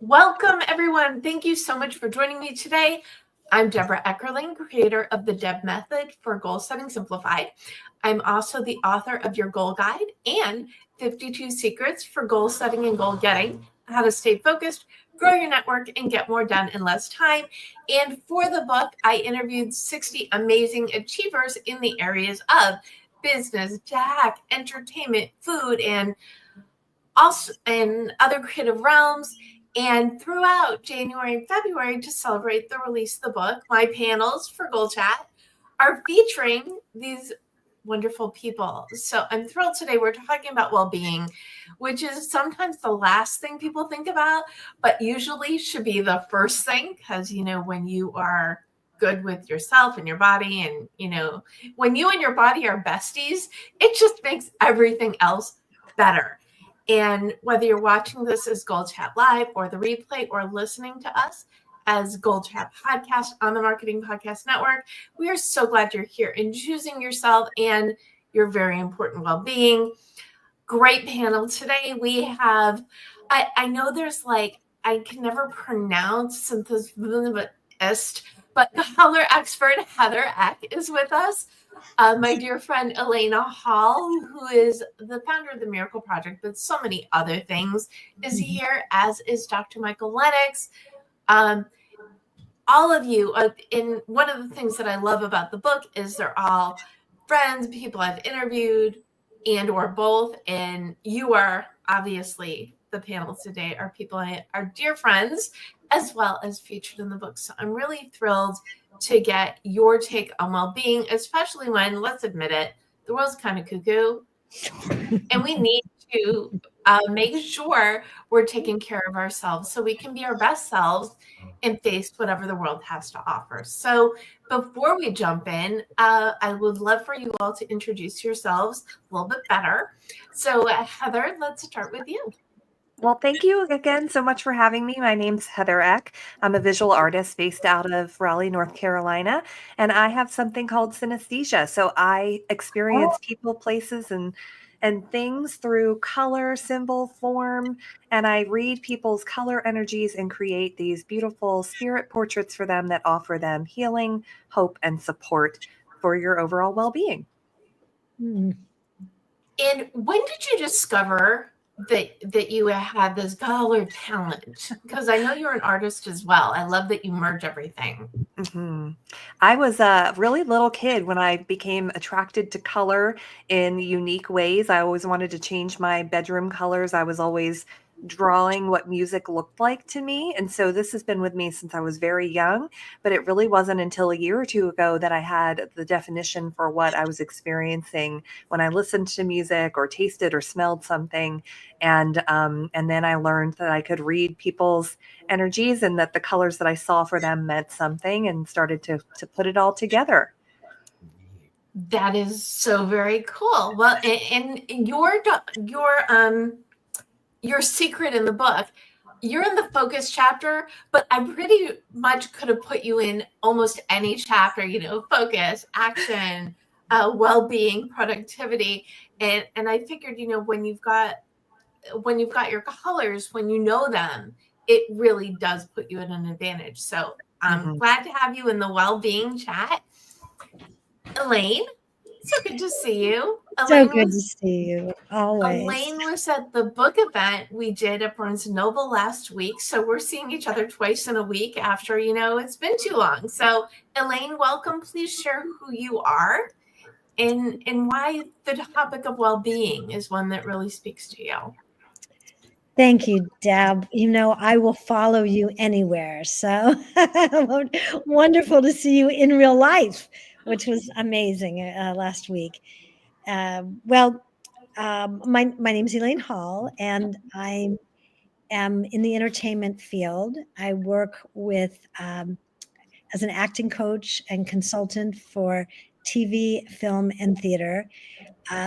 Welcome, everyone. Thank you so much for joining me today. I'm Debra Eckerling, creator of the Deb Method for Goal Setting Simplified. I'm also the author of your Goal Guide and 52 Secrets for Goal Setting and Goal Getting, how to stay focused, grow your network, and get more done in less time. And for the book, I interviewed 60 amazing achievers in the areas of business, tech, entertainment, food, and also in other creative realms. And throughout January and February, to celebrate the release of the book, my panels for GoalChat are featuring these wonderful people. So I'm thrilled today. We're talking about well-being, which is sometimes the last thing people think about, but usually should be the first thing, because, when you are good with yourself and your body, and, when you and your body are besties, it just makes everything else better. And whether you're watching this as GoalChat Live or the replay, or listening to us as GoalChat Podcast on the Marketing Podcast Network, we are so glad you're here and choosing yourself and your very important well-being. Great panel today. We have, I know there's I can never pronounce synthesis, but color expert Heather Eck is with us. My dear friend Elaine Hall, who is the founder of the Miracle Project, but so many other things, is here, as is Dr. Michael Lennox. All of you, and one of the things that I love about the book is they're all friends, people I've interviewed, and or both. And you are obviously, the panel today are people are dear friends, as well as featured in the book. So I'm really thrilled to get your take on well-being, especially when, let's admit it, the world's kind of cuckoo, and we need to make sure we're taking care of ourselves so we can be our best selves and face whatever the world has to offer. So before we jump in, I would love for you all to introduce yourselves a little bit better. So Heather, let's start with you. Well, thank you again so much for having me. My name's Heather Eck. I'm a visual artist based out of Raleigh, North Carolina, and I have something called synesthesia. So I experience people, places, and things through color, symbol, form, and I read people's color energies and create these beautiful spirit portraits for them that offer them healing, hope, and support for your overall well-being. And when did you discover that you had this color talent? Because I know you're an artist as well. I love that you merge everything. Mm-hmm. I was a really little kid when I became attracted to color in unique ways. I always wanted to change my bedroom colors. I was always drawing what music looked like to me. And so this has been with me since I was very young, but it really wasn't until a year or two ago that I had the definition for what I was experiencing when I listened to music or tasted or smelled something. And then I learned that I could read people's energies and that the colors that I saw for them meant something, and started to put it all together. That is so very cool. Well, and your secret in the book, you're in the focus chapter, but I pretty much could have put you in almost any chapter, focus, action, well-being, productivity. And I figured, when you've got your colors, when you know them, it really does put you at an advantage. So I'm glad to have you in the well-being chat. Elaine, so good to see you. So good to see you, always. Elaine was at the book event we did at Barnes & Noble last week. So we're seeing each other twice in a week after, it's been too long. So Elaine, welcome. Please share who you are and why the topic of well-being is one that really speaks to you. Thank you, Deb. I will follow you anywhere. So wonderful to see you in real life, which was amazing last week. My name is Elaine Hall, and I am in the entertainment field. I work with as an acting coach and consultant for TV, film, and theater.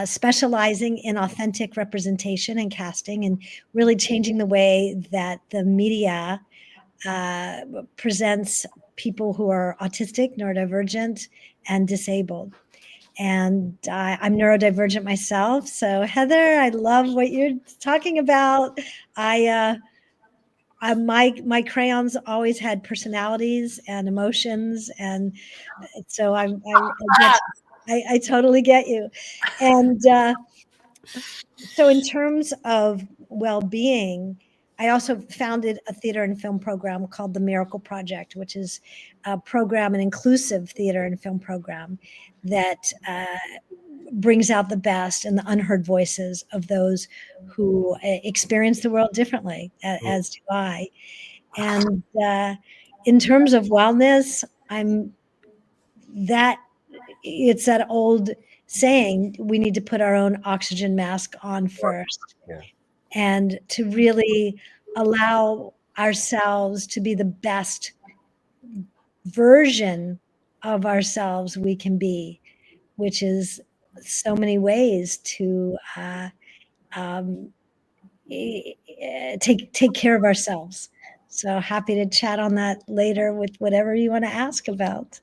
Specializing in authentic representation and casting, and really changing the way that the media presents people who are autistic, neurodivergent, and disabled. And I'm neurodivergent myself. So Heather, I love what you're talking about. I my crayons always had personalities and emotions, and so I totally get you. And so in terms of well-being, I also founded a theater and film program called the Miracle Project, which is a program, an inclusive theater and film program that brings out the best and the unheard voices of those who experience the world differently, as do I. And in terms of wellness, it's that old saying, we need to put our own oxygen mask on first. Yeah. And to really allow ourselves to be the best version of ourselves we can be, which is so many ways to take care of ourselves. So happy to chat on that later with whatever you want to ask about.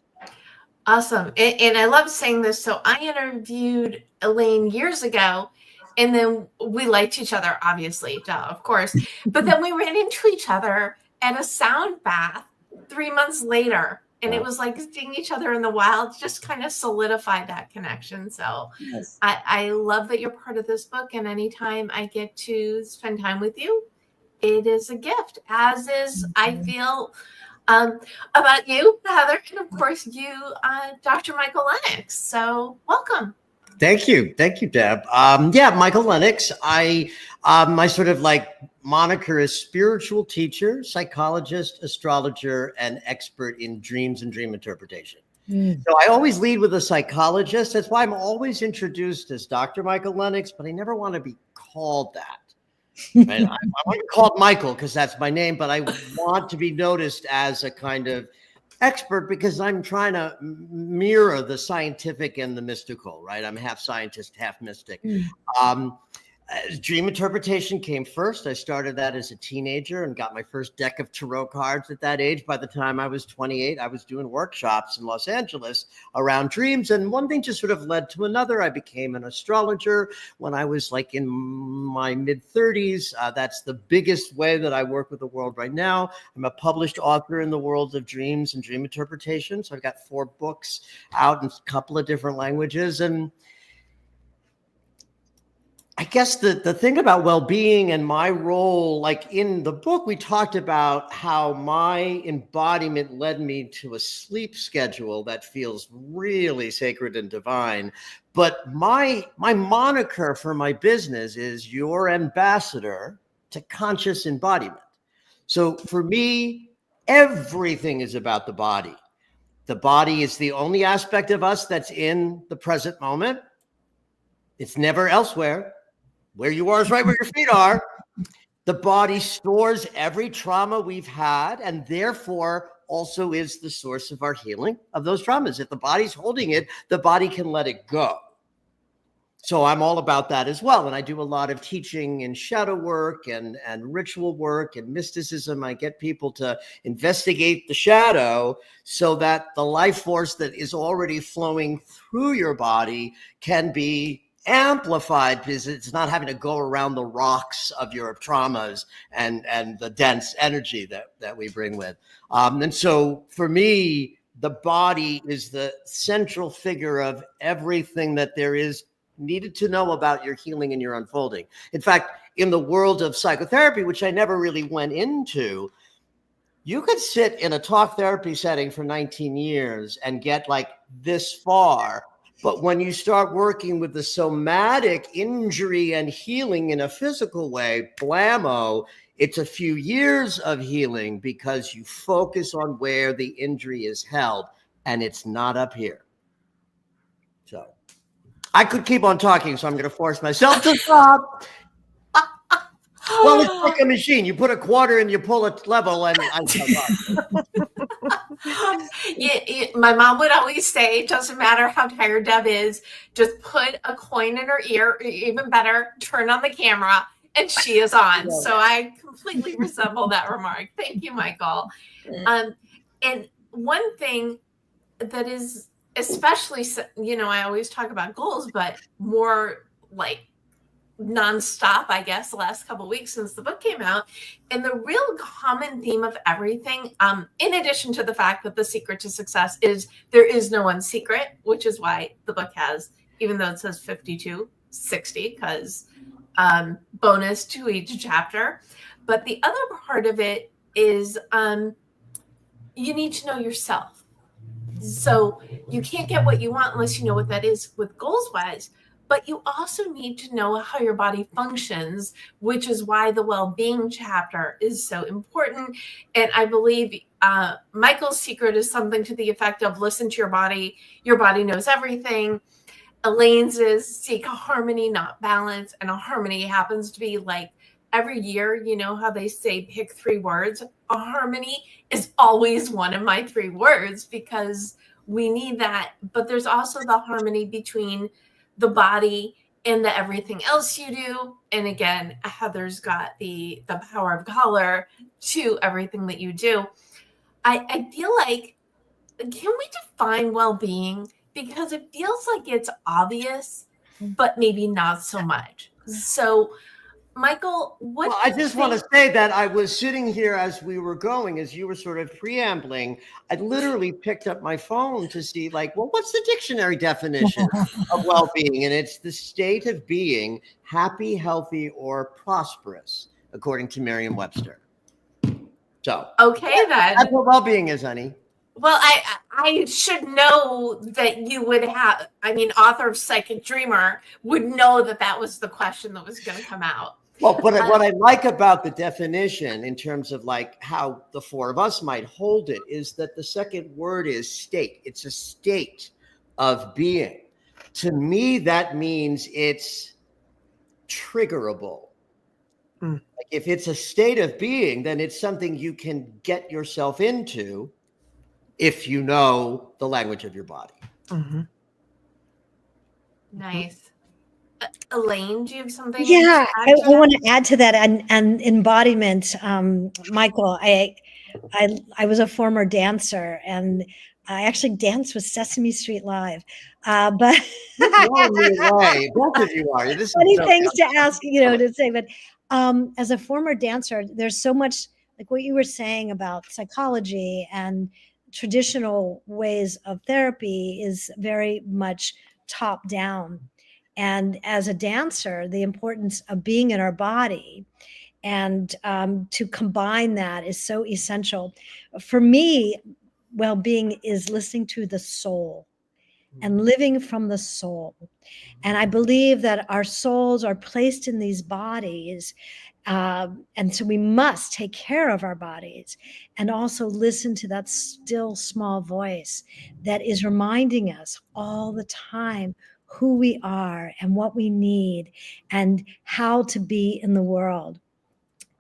Awesome. And I love saying this. So I interviewed Elaine years ago, and then we liked each other, obviously, duh, of course. But then we ran into each other at a sound bath 3 months later. And it was like seeing each other in the wild, just kind of solidified that connection. So Yes. I love that you're part of this book. And anytime I get to spend time with you, it is a gift, as is, I feel, about you, Heather, and of course you, Dr. Michael Lennox. So welcome. Thank you, Deb. Yeah, Michael Lennox. My sort of like moniker is spiritual teacher, psychologist, astrologer, and expert in dreams and dream interpretation. So I always lead with a psychologist. That's why I'm always introduced as Dr. Michael Lennox, but I never want to be called that. Right? I want to be called Michael because that's my name, but I want to be noticed as a kind of expert because I'm trying to mirror the scientific and the mystical, right? I'm half scientist, half mystic. Dream interpretation came first. I started that as a teenager and got my first deck of tarot cards at that age. By the time I was 28, I was doing workshops in Los Angeles around dreams. And one thing just sort of led to another. I became an astrologer when I was like in my mid 30s. That's the biggest way that I work with the world right now. I'm a published author in the world of dreams and dream interpretation. So I've got 4 books out in a couple of different languages. And I guess the thing about well-being and my role, like in the book, we talked about how my embodiment led me to a sleep schedule that feels really sacred and divine. But my moniker for my business is your ambassador to conscious embodiment. So for me, everything is about the body. The body is the only aspect of us that's in the present moment. It's never elsewhere. Where you are is right where your feet are. The body stores every trauma we've had and therefore also is the source of our healing of those traumas. If the body's holding it, the body can let it go. So I'm all about that as well. And I do a lot of teaching and shadow work and ritual work and mysticism. I get people to investigate the shadow so that the life force that is already flowing through your body can be amplified because it's not having to go around the rocks of your traumas and the dense energy that we bring with. And so for me, the body is the central figure of everything that there is needed to know about your healing and your unfolding. In fact, in the world of psychotherapy, which I never really went into, you could sit in a talk therapy setting for 19 years and get like this far. But when you start working with the somatic injury and healing in a physical way, blammo, it's a few years of healing because you focus on where the injury is held and it's not up here. So I could keep on talking, so I'm going to force myself to stop. Well, it's like a machine. You put a quarter and you pull it level and My mom would always say, it doesn't matter how tired Deb is, just put a coin in her ear, even better, turn on the camera, and she is on. So I completely resemble that remark. Thank you, Michael. And one thing that is especially, I always talk about goals, but more like nonstop, I guess, the last couple of weeks since the book came out. And the real common theme of everything, in addition to the fact that the secret to success is there is no one secret, which is why the book has, even though it says 52, 60, because bonus to each chapter. But the other part of it is you need to know yourself. So you can't get what you want unless you know what that is with goals wise. But you also need to know how your body functions, which is why the well-being chapter is so important. And I believe Michael's secret is something to the effect of listen to your body. Your body knows everything. Elaine's is seek a harmony, not balance. And a harmony happens to be like every year, you know how they say pick 3 words? A harmony is always one of my 3 words because we need that. But there's also the harmony between the body and the everything else you do. And again, Heather's got the power of color to everything that you do. I feel like, can we define well-being? Because it feels like it's obvious, but maybe not so much. So Michael, what Well, I just want to say that I was sitting here as we were going, as you were sort of preambling. I literally picked up my phone to see, like, well, what's the dictionary definition of well-being? And it's the state of being happy, healthy, or prosperous, according to Merriam-Webster. So, okay, then. That's what well-being is, honey. Well, I should know that you would have, I mean, author of Psychic Dreamer would know that that was the question that was going to come out. Well, but what I like about the definition in terms of like how the 4 of us might hold it is that the second word is state. It's a state of being. To me, that means it's triggerable. Like if it's a state of being, then it's something you can get yourself into if you know the language of your body. Mm-hmm. Nice. Elaine, do you have something? Yeah, I want to add to that and embodiment. Michael, I was a former dancer, and I actually danced with Sesame Street Live. But both of you are. This funny is so things to ask, to say. But as a former dancer, there's so much like what you were saying about psychology and traditional ways of therapy is very much top down. And as a dancer, the importance of being in our body and to combine that is so essential. For me, well-being is listening to the soul and living from the soul. And I believe that our souls are placed in these bodies. And so we must take care of our bodies and also listen to that still small voice that is reminding us all the time who we are and what we need and how to be in the world.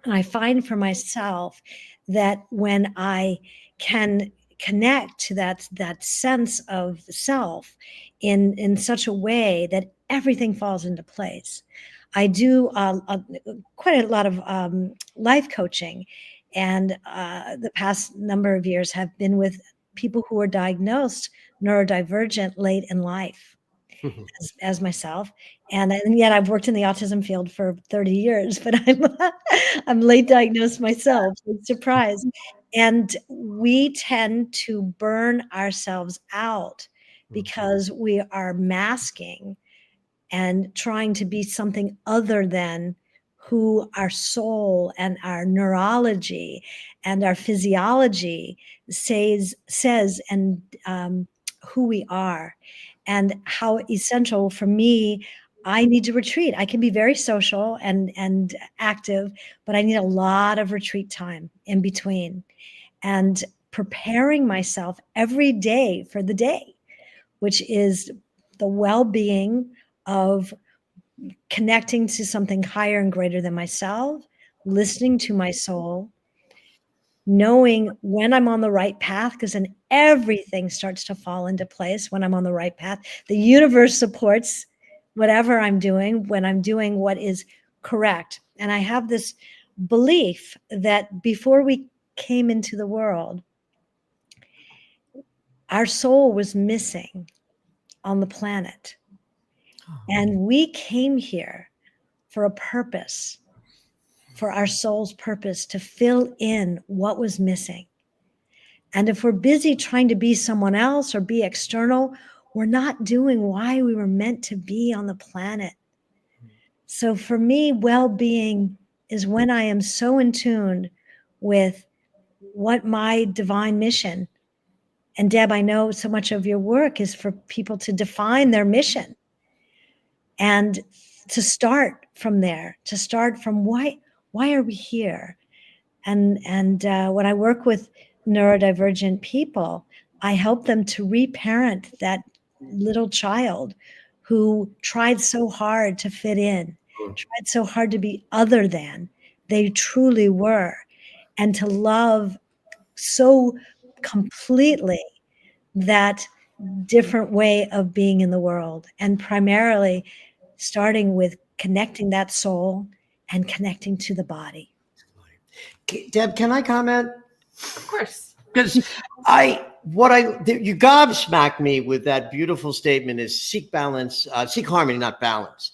And I find for myself that when I can connect to that sense of self in such a way that everything falls into place. I do quite a lot of life coaching, and the past number of years have been with people who are diagnosed neurodivergent late in life, as myself, and yet I've worked in the autism field for 30 years, but I'm late diagnosed myself. Surprise. And we tend to burn ourselves out because we are masking and trying to be something other than who our soul and our neurology and our physiology says and who we are, and how essential for me. I need to retreat. I can be very social and active, but I need a lot of retreat time in between and preparing myself every day for the day, which is the well-being of connecting to something higher and greater than myself, listening to my soul, knowing when I'm on the right path, because then everything starts to fall into place when I'm on the right path. The universe supports whatever I'm doing when I'm doing what is correct. And I have this belief that before we came into the world, our soul was missing on the planet. And we came here for a purpose, for our soul's purpose, to fill in what was missing. And if we're busy trying to be someone else or be external, we're not doing why we were meant to be on the planet. So for me, well-being is when I am so in tune with what my divine mission. And Deb, I know so much of your work is for people to define their mission and to start from there, to start from why are we here? And when I work with neurodivergent people, I help them to reparent that little child who tried so hard to fit in, tried so hard to be other than they truly were, and to love so completely that different way of being in the world, and primarily starting with connecting that soul and connecting to the body. Deb, can I comment? Of course. Because you gobsmacked me with that beautiful statement is seek balance, seek harmony, not balance,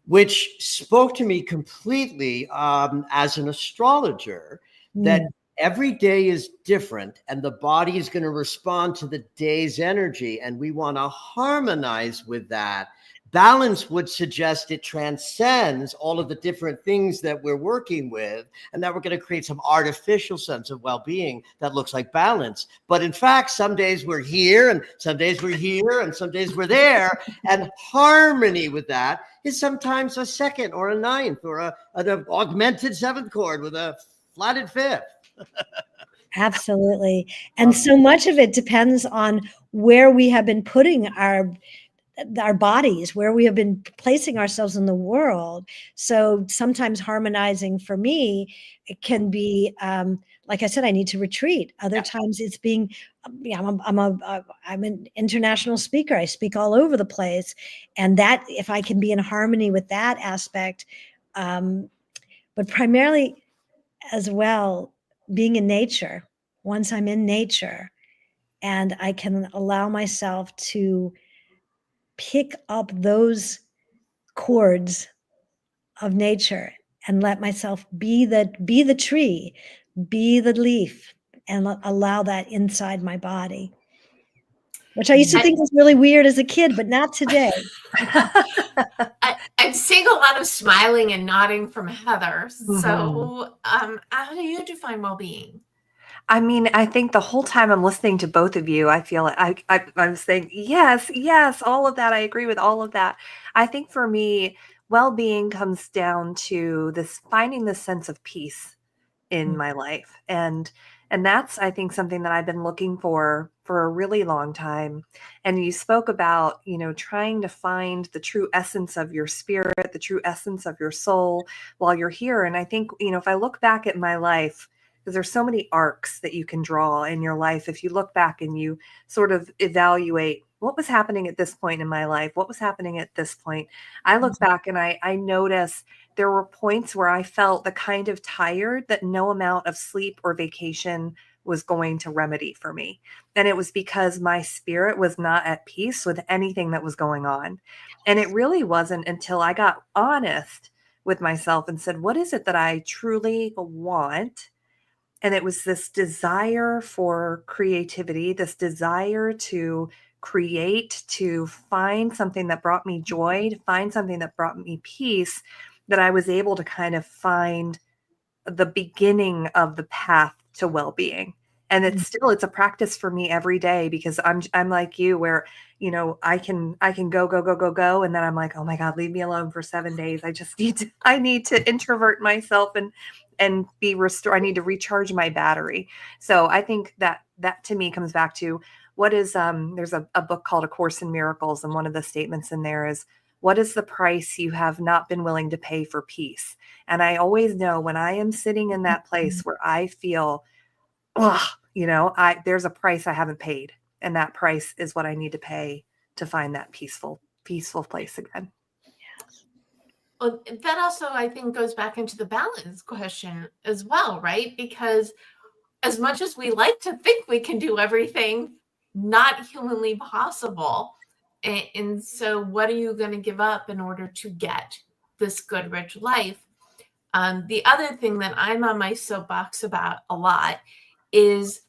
which spoke to me completely as an astrologer, that every day is different and the body is going to respond to the day's energy. And we want to harmonize with that. Balance would suggest it transcends all of the different things that we're working with, and that we're going to create some artificial sense of well-being that looks like balance. But in fact, some days we're here and some days we're here and some days we're there. And harmony with that is sometimes a second or a ninth or an augmented seventh chord with a flatted fifth. Absolutely. And so much of it depends on where we have been putting our bodies, where we have been placing ourselves in the world. So sometimes harmonizing for me, it can be, like I said, I need to retreat. Other times it's being, I'm an international speaker. I speak all over the place. And that, if I can be in harmony with that aspect, but primarily as well, being in nature, once I'm in nature and I can allow myself to pick up those chords of nature and let myself be the tree, be the leaf, and allow that inside my body, which I used to think was really weird as a kid, but not today. I'm seeing a lot of smiling and nodding from Heather. So how do you define well-being? I mean, I think the whole time I'm listening to both of you, I feel like I'm saying, yes, all of that. I agree with all of that. I think for me, well-being comes down to this finding this sense of peace in my life. And that's, I think, something that I've been looking for a really long time. And you spoke about, trying to find the true essence of your spirit, the true essence of your soul while you're here. And I think, if I look back at my life, because there's so many arcs that you can draw in your life. If you look back and you sort of evaluate what was happening at this point in my life, what was happening at this point, I look back and I notice there were points where I felt the kind of tired that no amount of sleep or vacation was going to remedy for me. And it was because my spirit was not at peace with anything that was going on. And it really wasn't until I got honest with myself and said, what is it that I truly want? And it was this desire for creativity, this desire to create, to find something that brought me joy, to find something that brought me peace, that I was able to kind of find the beginning of the path to well-being. And it's a practice for me every day, because I'm like you, where, I can go. And then I'm like, oh my God, leave me alone for 7 days. I need to introvert myself and be restored. I need to recharge my battery. So I think that to me comes back to what is, there's a book called A Course in Miracles. And one of the statements in there is, what is the price you have not been willing to pay for peace? And I always know when I am sitting in that place where I feel, there's a price I haven't paid. And that price is what I need to pay to find that peaceful place again. Well, that also, I think, goes back into the balance question as well, right? Because as much as we like to think we can do everything, not humanly possible. And so what are you going to give up in order to get this good, rich life. The other thing that I'm on my soapbox about a lot is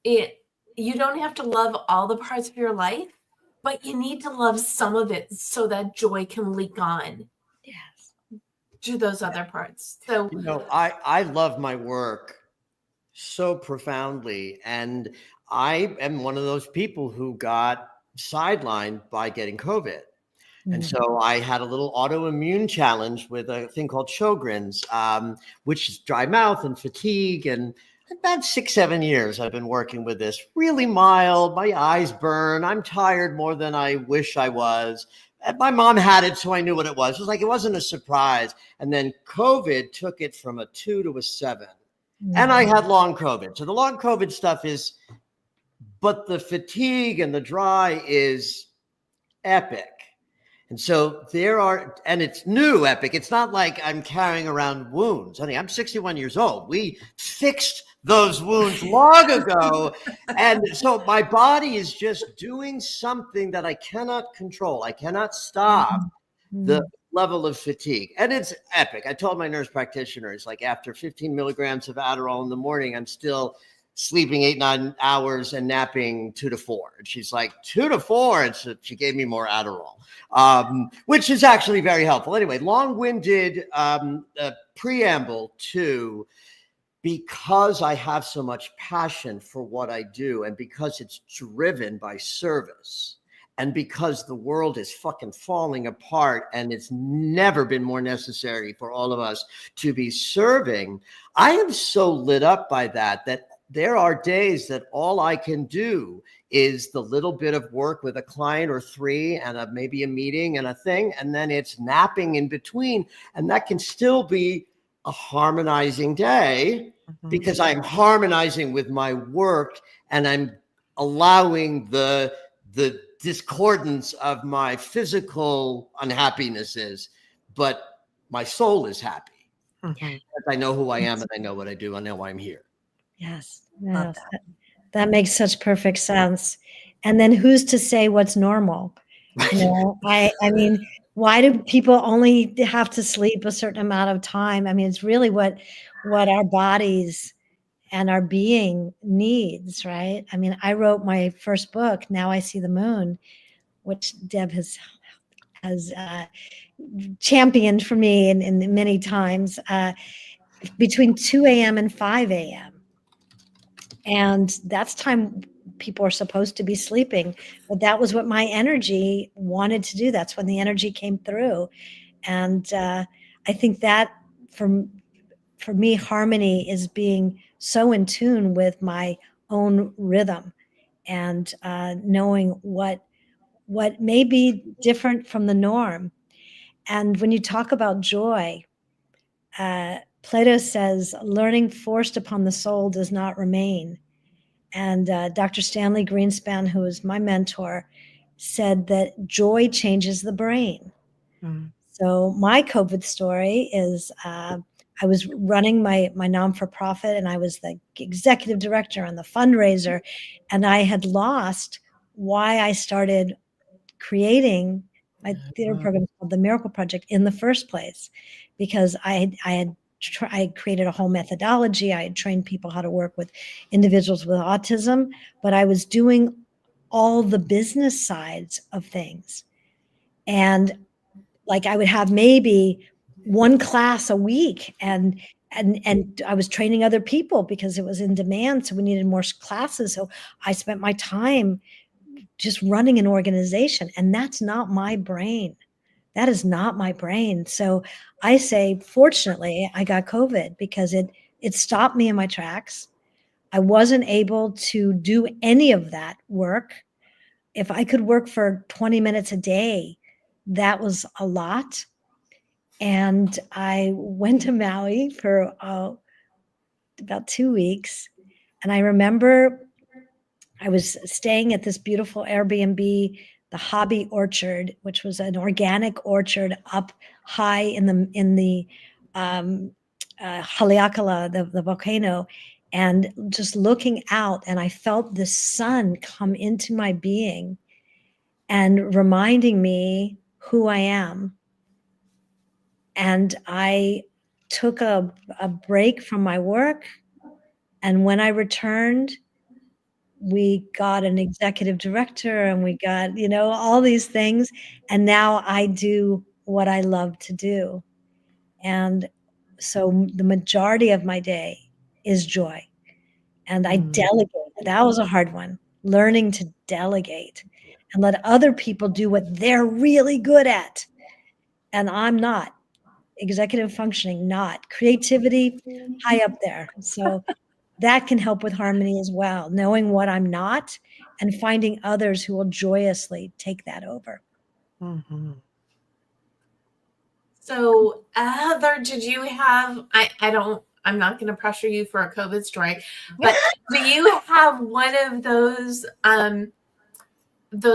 you don't have to love all the parts of your life, but you need to love some of it so that joy can leak on to those other parts. So, I love my work so profoundly. And I am one of those people who got sidelined by getting COVID. And so I had a little autoimmune challenge with a thing called Sjogren's, which is dry mouth and fatigue. And about 6-7 years I've been working with this. Really mild. My eyes burn. I'm tired more than I wish I was. And my mom had it, so I knew what it was. It was like, it wasn't a surprise. And then COVID took it from a 2 to a 7. And I had long COVID. So the long COVID stuff is, but the fatigue and the dry is epic. And so and it's new epic. It's not like I'm carrying around wounds. Honey, I'm 61 years old. We fixed those wounds long ago. And so my body is just doing something that I cannot control. I cannot stop the level of fatigue. And it's epic. I told my nurse practitioner, it's like after 15 milligrams of Adderall in the morning, I'm still sleeping 8-9 hours and napping 2 to 4. And she's like, 2 to 4. And so she gave me more Adderall, which is actually very helpful. Anyway, long-winded preamble to, because I have so much passion for what I do, and because it's driven by service, and because the world is fucking falling apart and it's never been more necessary for all of us to be serving, I am so lit up by that there are days that all I can do is the little bit of work with a client or 3 and maybe a meeting and a thing, and then it's napping in between. And that can still be a harmonizing day because I'm harmonizing with my work and I'm allowing the discordance of my physical unhappinesses, but my soul is happy. I know who I am and I know what I do. I know why I'm here. Yes. That makes such perfect sense. And then who's to say what's normal? I mean, why do people only have to sleep a certain amount of time? I mean, it's really what our bodies and our being needs, right? I mean, I wrote my first book, Now I See the Moon, which Deb has championed for me in many times, between 2 a.m. and 5 a.m. And that's time people are supposed to be sleeping. But that was what my energy wanted to do. That's when the energy came through. And I think that for me, harmony is being so in tune with my own rhythm and knowing what may be different from the norm. And when you talk about joy, Plato says, learning forced upon the soul does not remain. And Dr. Stanley Greenspan, who is my mentor, said that joy changes the brain. So my COVID story is I was running my non-for-profit, and I was the executive director and the fundraiser, and I had lost why I started creating my theater program called the Miracle Project in the first place, because I had created a whole methodology. I had trained people how to work with individuals with autism, but I was doing all the business sides of things. And like I would have maybe one class a week, and I was training other people because it was in demand. So we needed more classes. So I spent my time just running an organization, and that's not my brain. That is not my brain. So I say, fortunately, I got COVID because it stopped me in my tracks. I wasn't able to do any of that work. If I could work for 20 minutes a day, that was a lot. And I went to Maui for about 2 weeks. And I remember I was staying at this beautiful Airbnb, the Hobby Orchard, which was an organic orchard up high in the Haleakala, the volcano, and just looking out, and I felt the sun come into my being and reminding me who I am And I took a break from my work. And when I returned, we got an executive director and we got, all these things. And now I do what I love to do. And so the majority of my day is joy. And I delegate. That was a hard one, learning to delegate and let other people do what they're really good at. And I'm not. Executive functioning, not. Creativity, high up there. So that can help with harmony as well, knowing what I'm not and finding others who will joyously take that over. Mm-hmm. So, Heather, did you have, I'm not going to pressure you for a COVID story, but do you have one of those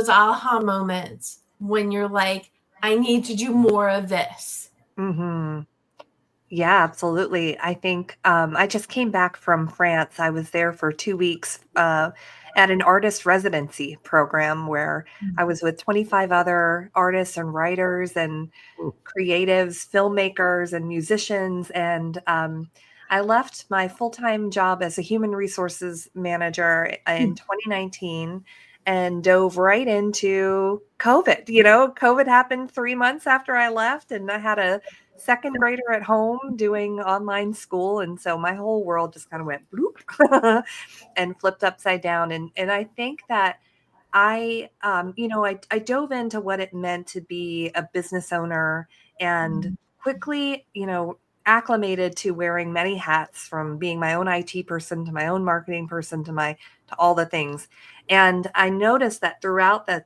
aha moments when you're like, I need to do more of this? Mm-hmm. Yeah, absolutely. I think I just came back from France. I was there for 2 weeks at an artist residency program where I was with 25 other artists and writers and creatives, filmmakers, and musicians. And I left my full-time job as a human resources manager in 2019 and dove right into COVID. COVID happened 3 months after I left, and I had a second grader at home doing online school. And so my whole world just kind of went bloop and flipped upside down. And I think that I dove into what it meant to be a business owner and quickly, acclimated to wearing many hats, from being my own IT person to my own marketing person to all the things. And I noticed that throughout the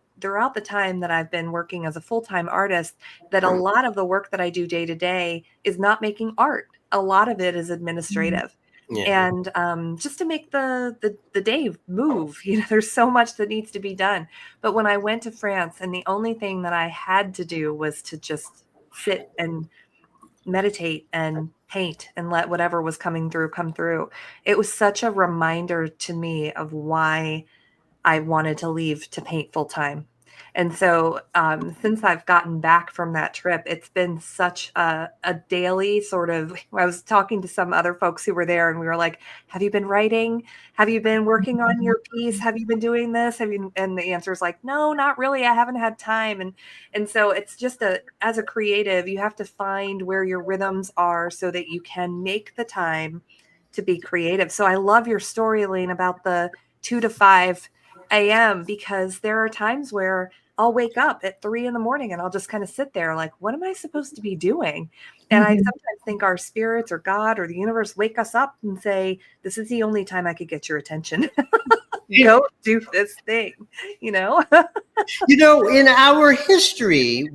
time that I've been working as a full-time artist, that a lot of the work that I do day to day is not making art. A lot of it is administrative. Yeah. And just to make the day move, there's so much that needs to be done. But when I went to France, and the only thing that I had to do was to just sit and meditate and paint and let whatever was coming through come through, it was such a reminder to me of why I wanted to leave to paint full time. And so since I've gotten back from that trip, it's been such a daily sort of, I was talking to some other folks who were there, and we were like, have you been writing? Have you been working on your piece? Have you been doing this? And the answer is like, no, not really. I haven't had time. And so it's just as a creative, you have to find where your rhythms are so that you can make the time to be creative. So I love your story, Elaine, about the 2 to 5 a.m. because there are times where I'll wake up at 3 a.m. and I'll just kind of sit there like, what am I supposed to be doing? And I sometimes think our spirits or God or the universe wake us up and say, this is the only time I could get your attention. Go do this thing, In our history,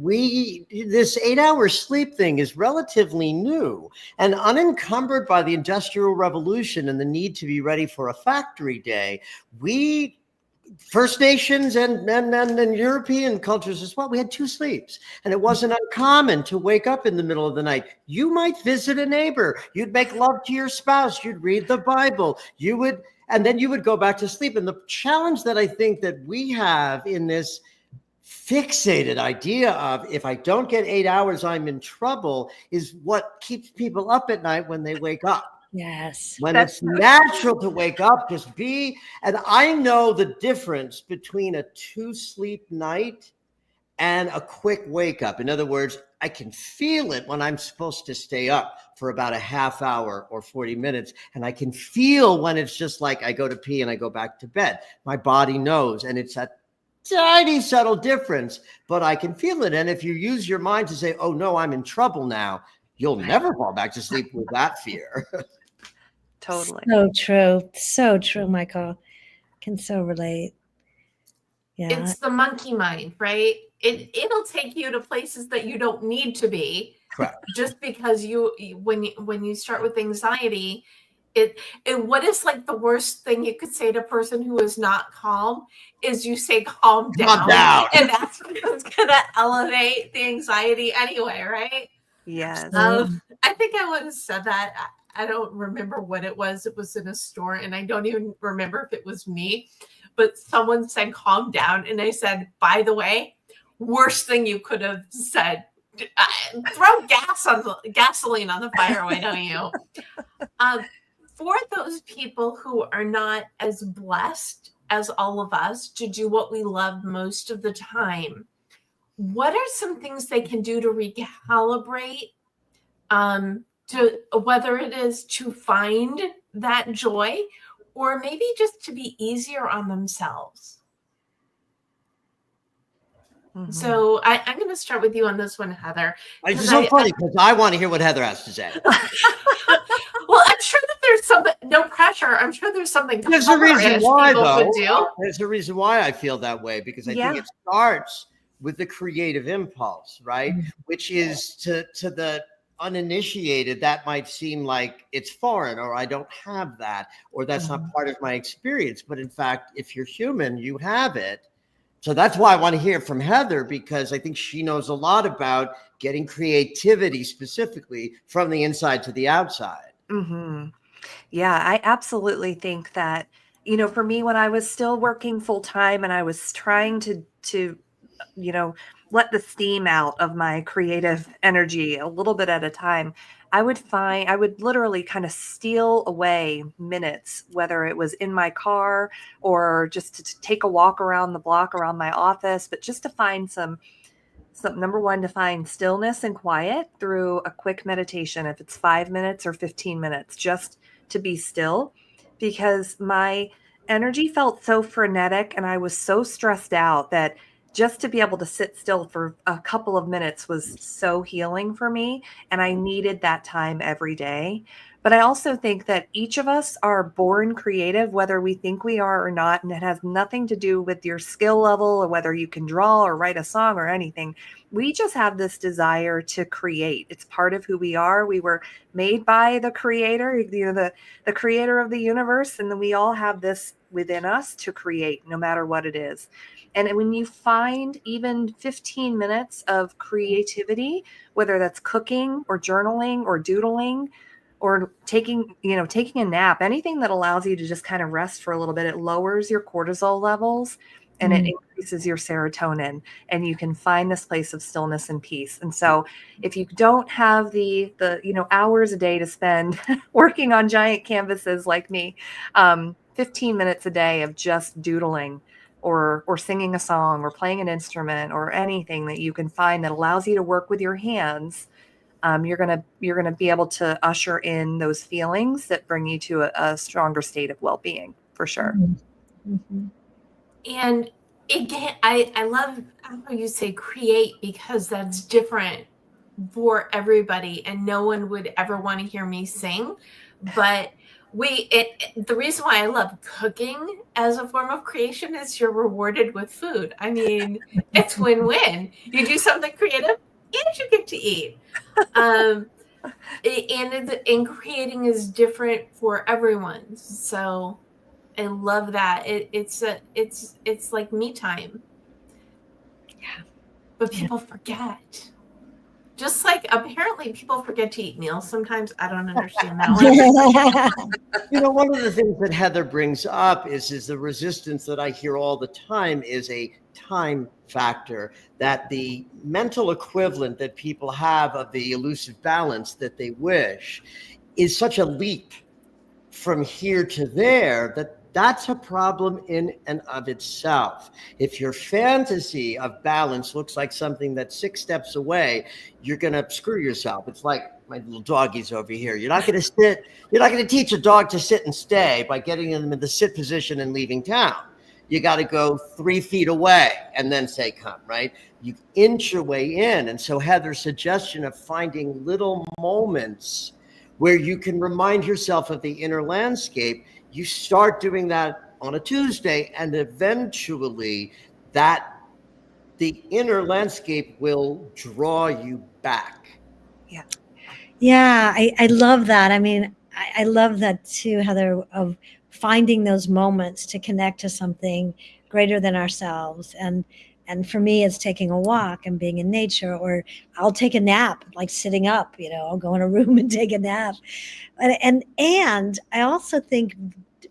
this 8-hour sleep thing is relatively new and unencumbered by the Industrial Revolution and the need to be ready for a factory day. First Nations and European cultures as well, we had 2 sleeps, and it wasn't uncommon to wake up in the middle of the night. You might visit a neighbor, you'd make love to your spouse, you'd read the Bible, and then you would go back to sleep. And the challenge that I think that we have in this fixated idea of, if I don't get 8 hours, I'm in trouble, is what keeps people up at night when they wake up. Yes. When it's natural to wake up, just be. And I know the difference between a 2-sleep night and a quick wake up. In other words, I can feel it when I'm supposed to stay up for about a half hour or 40 minutes. And I can feel when it's just like I go to pee and I go back to bed. My body knows, and it's a tiny subtle difference, but I can feel it. And if you use your mind to say, oh no, I'm in trouble now, you'll never fall back to sleep with that fear. Totally. So true, Michael. Can so relate. Yeah. It's the monkey mind, right? It'll take you to places that you don't need to be. Correct. Just because when you start with anxiety, what is like the worst thing you could say to a person who is not calm is you say calm down. And that's what's gonna elevate the anxiety anyway, right? Yes. I think I would have said that. I don't remember what it was. It was in a store, and I don't even remember if it was me, but someone said calm down, and I said, by the way, worst thing you could have said throw gasoline on the fire, why don't you? For those people who are not as blessed as all of us to do what we love most of the time, what are some things they can do to recalibrate, to whether it is to find that joy or maybe just to be easier on themselves? Mhm. So I'm going to start with you on this one, Heather. It's so funny because I want to hear what Heather has to say. Well, I'm sure that there's something, no pressure. I'm sure there's something There's a reason why, people though. could do. There's a reason why I feel that way, because I think it starts with the creative impulse, right? Which is to the uninitiated, that might seem like it's foreign, or I don't have that, or that's not part of my experience. But in fact, if you're human, you have it. So that's why I want to hear from Heather, because I think she knows a lot about getting creativity specifically from the inside to the outside. Mm-hmm. Yeah, I absolutely think that, for me, when I was still working full time and I was trying to, let the steam out of my creative energy a little bit at a time, I would literally kind of steal away minutes, whether it was in my car or just to take a walk around the block around my office, but just to find number one, to find stillness and quiet through a quick meditation, if it's 5 minutes or 15 minutes, just to be still, because my energy felt so frenetic and I was so stressed out that just to be able to sit still for a couple of minutes was so healing for me. And I needed that time every day. But I also think that each of us are born creative, whether we think we are or not. And it has nothing to do with your skill level or whether you can draw or write a song or anything. We just have this desire to create. It's part of who we are. We were made by the creator, the creator of the universe. And then we all have this within us to create, no matter what it is. And when you find even 15 minutes of creativity, whether that's cooking or journaling or doodling, or taking a nap, anything that allows you to just kind of rest for a little bit, it lowers your cortisol levels and it increases your serotonin, and you can find this place of stillness and peace. And so if you don't have the hours a day to spend working on giant canvases like me, 15 minutes a day of just doodling or singing a song or playing an instrument or anything that you can find that allows you to work with your hands, you're gonna be able to usher in those feelings that bring you to a stronger state of well-being, for sure. And again, I love how you say create, because that's different for everybody, and no one would ever want to hear me sing. But the reason why I love cooking as a form of creation is you're rewarded with food. I mean, it's win-win. You do something creative and you get to eat. And creating is different for everyone. So I love that. It's like me time. Yeah. But people forget. Just like apparently people forget to eat meals sometimes. I don't understand that one. One of the things that Heather brings up is the resistance that I hear all the time is a time factor, that the mental equivalent that people have of the elusive balance that they wish is such a leap from here to there that's a problem in and of itself. If your fantasy of balance looks like something that's 6 steps away, you're going to screw yourself. It's like my little doggies over here. You're not going to teach a dog to sit and stay by getting them in the sit position and leaving town. You got to go 3 feet away and then say, come, right? You inch your way in. And so Heather's suggestion of finding little moments where you can remind yourself of the inner landscape, you start doing that on a Tuesday, and eventually the inner landscape will draw you back. Yeah, I love that. I mean, I love that too, Heather, of finding those moments to connect to something greater than ourselves. And for me, it's taking a walk and being in nature, or I'll take a nap, like sitting up, I'll go in a room and take a nap. And I also think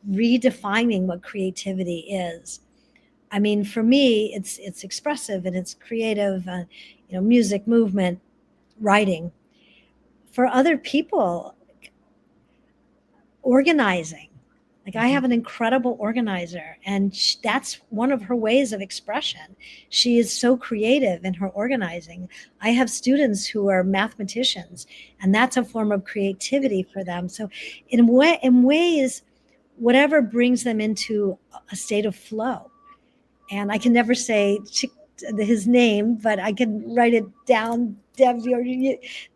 redefining what creativity is. I mean, for me, it's expressive and it's creative, music, movement, writing. For other people, organizing. Like I have an incredible organizer, and that's one of her ways of expression. She is so creative in her organizing. I have students who are mathematicians, and that's a form of creativity for them. So in ways, whatever brings them into a state of flow. And I can never say his name, but I can write it down. Deb,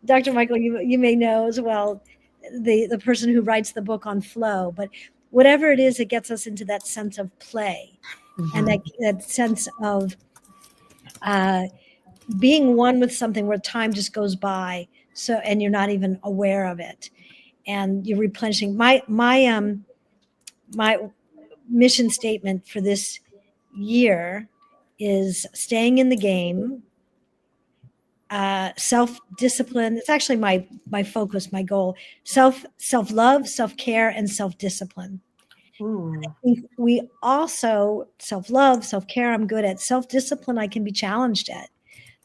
Dr. Michael, you may know as well, the person who writes the book on flow. But whatever it is, it gets us into that sense of play, and that sense of being one with something where time just goes by. So, and you're not even aware of it, and you're replenishing. My mission statement for this year is staying in the game, self-discipline. It's actually my focus, my goal: self-love, self-care, and self-discipline. I think we also self-love, self-care, I'm good at. Self-discipline, I can be challenged at.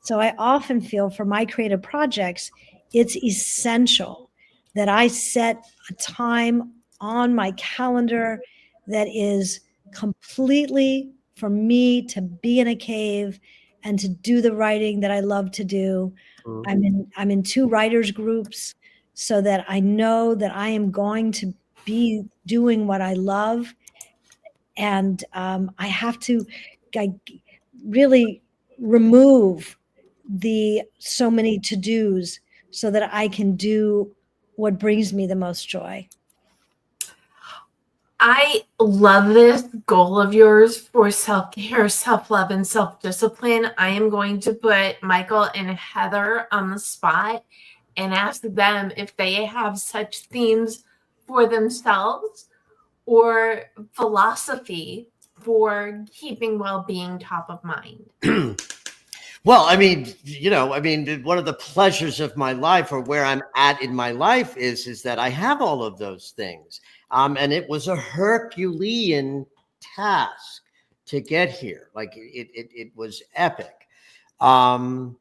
So I often feel for my creative projects, it's essential that I set a time on my calendar that is completely for me to be in a cave and to do the writing that I love to do. I'm in 2 writers groups so that I know that I am going to be doing what I love. And I have to really remove the so many to-dos so that I can do what brings me the most joy. I love this goal of yours for self-care, self-love, and self-discipline. I am going to put Michael and Heather on the spot and ask them if they have such themes for themselves or philosophy for keeping well-being top of mind. Well, I mean, one of the pleasures of my life, or where I'm at in my life, is that I have all of those things. And it was a Herculean task to get here. Like it was epic. What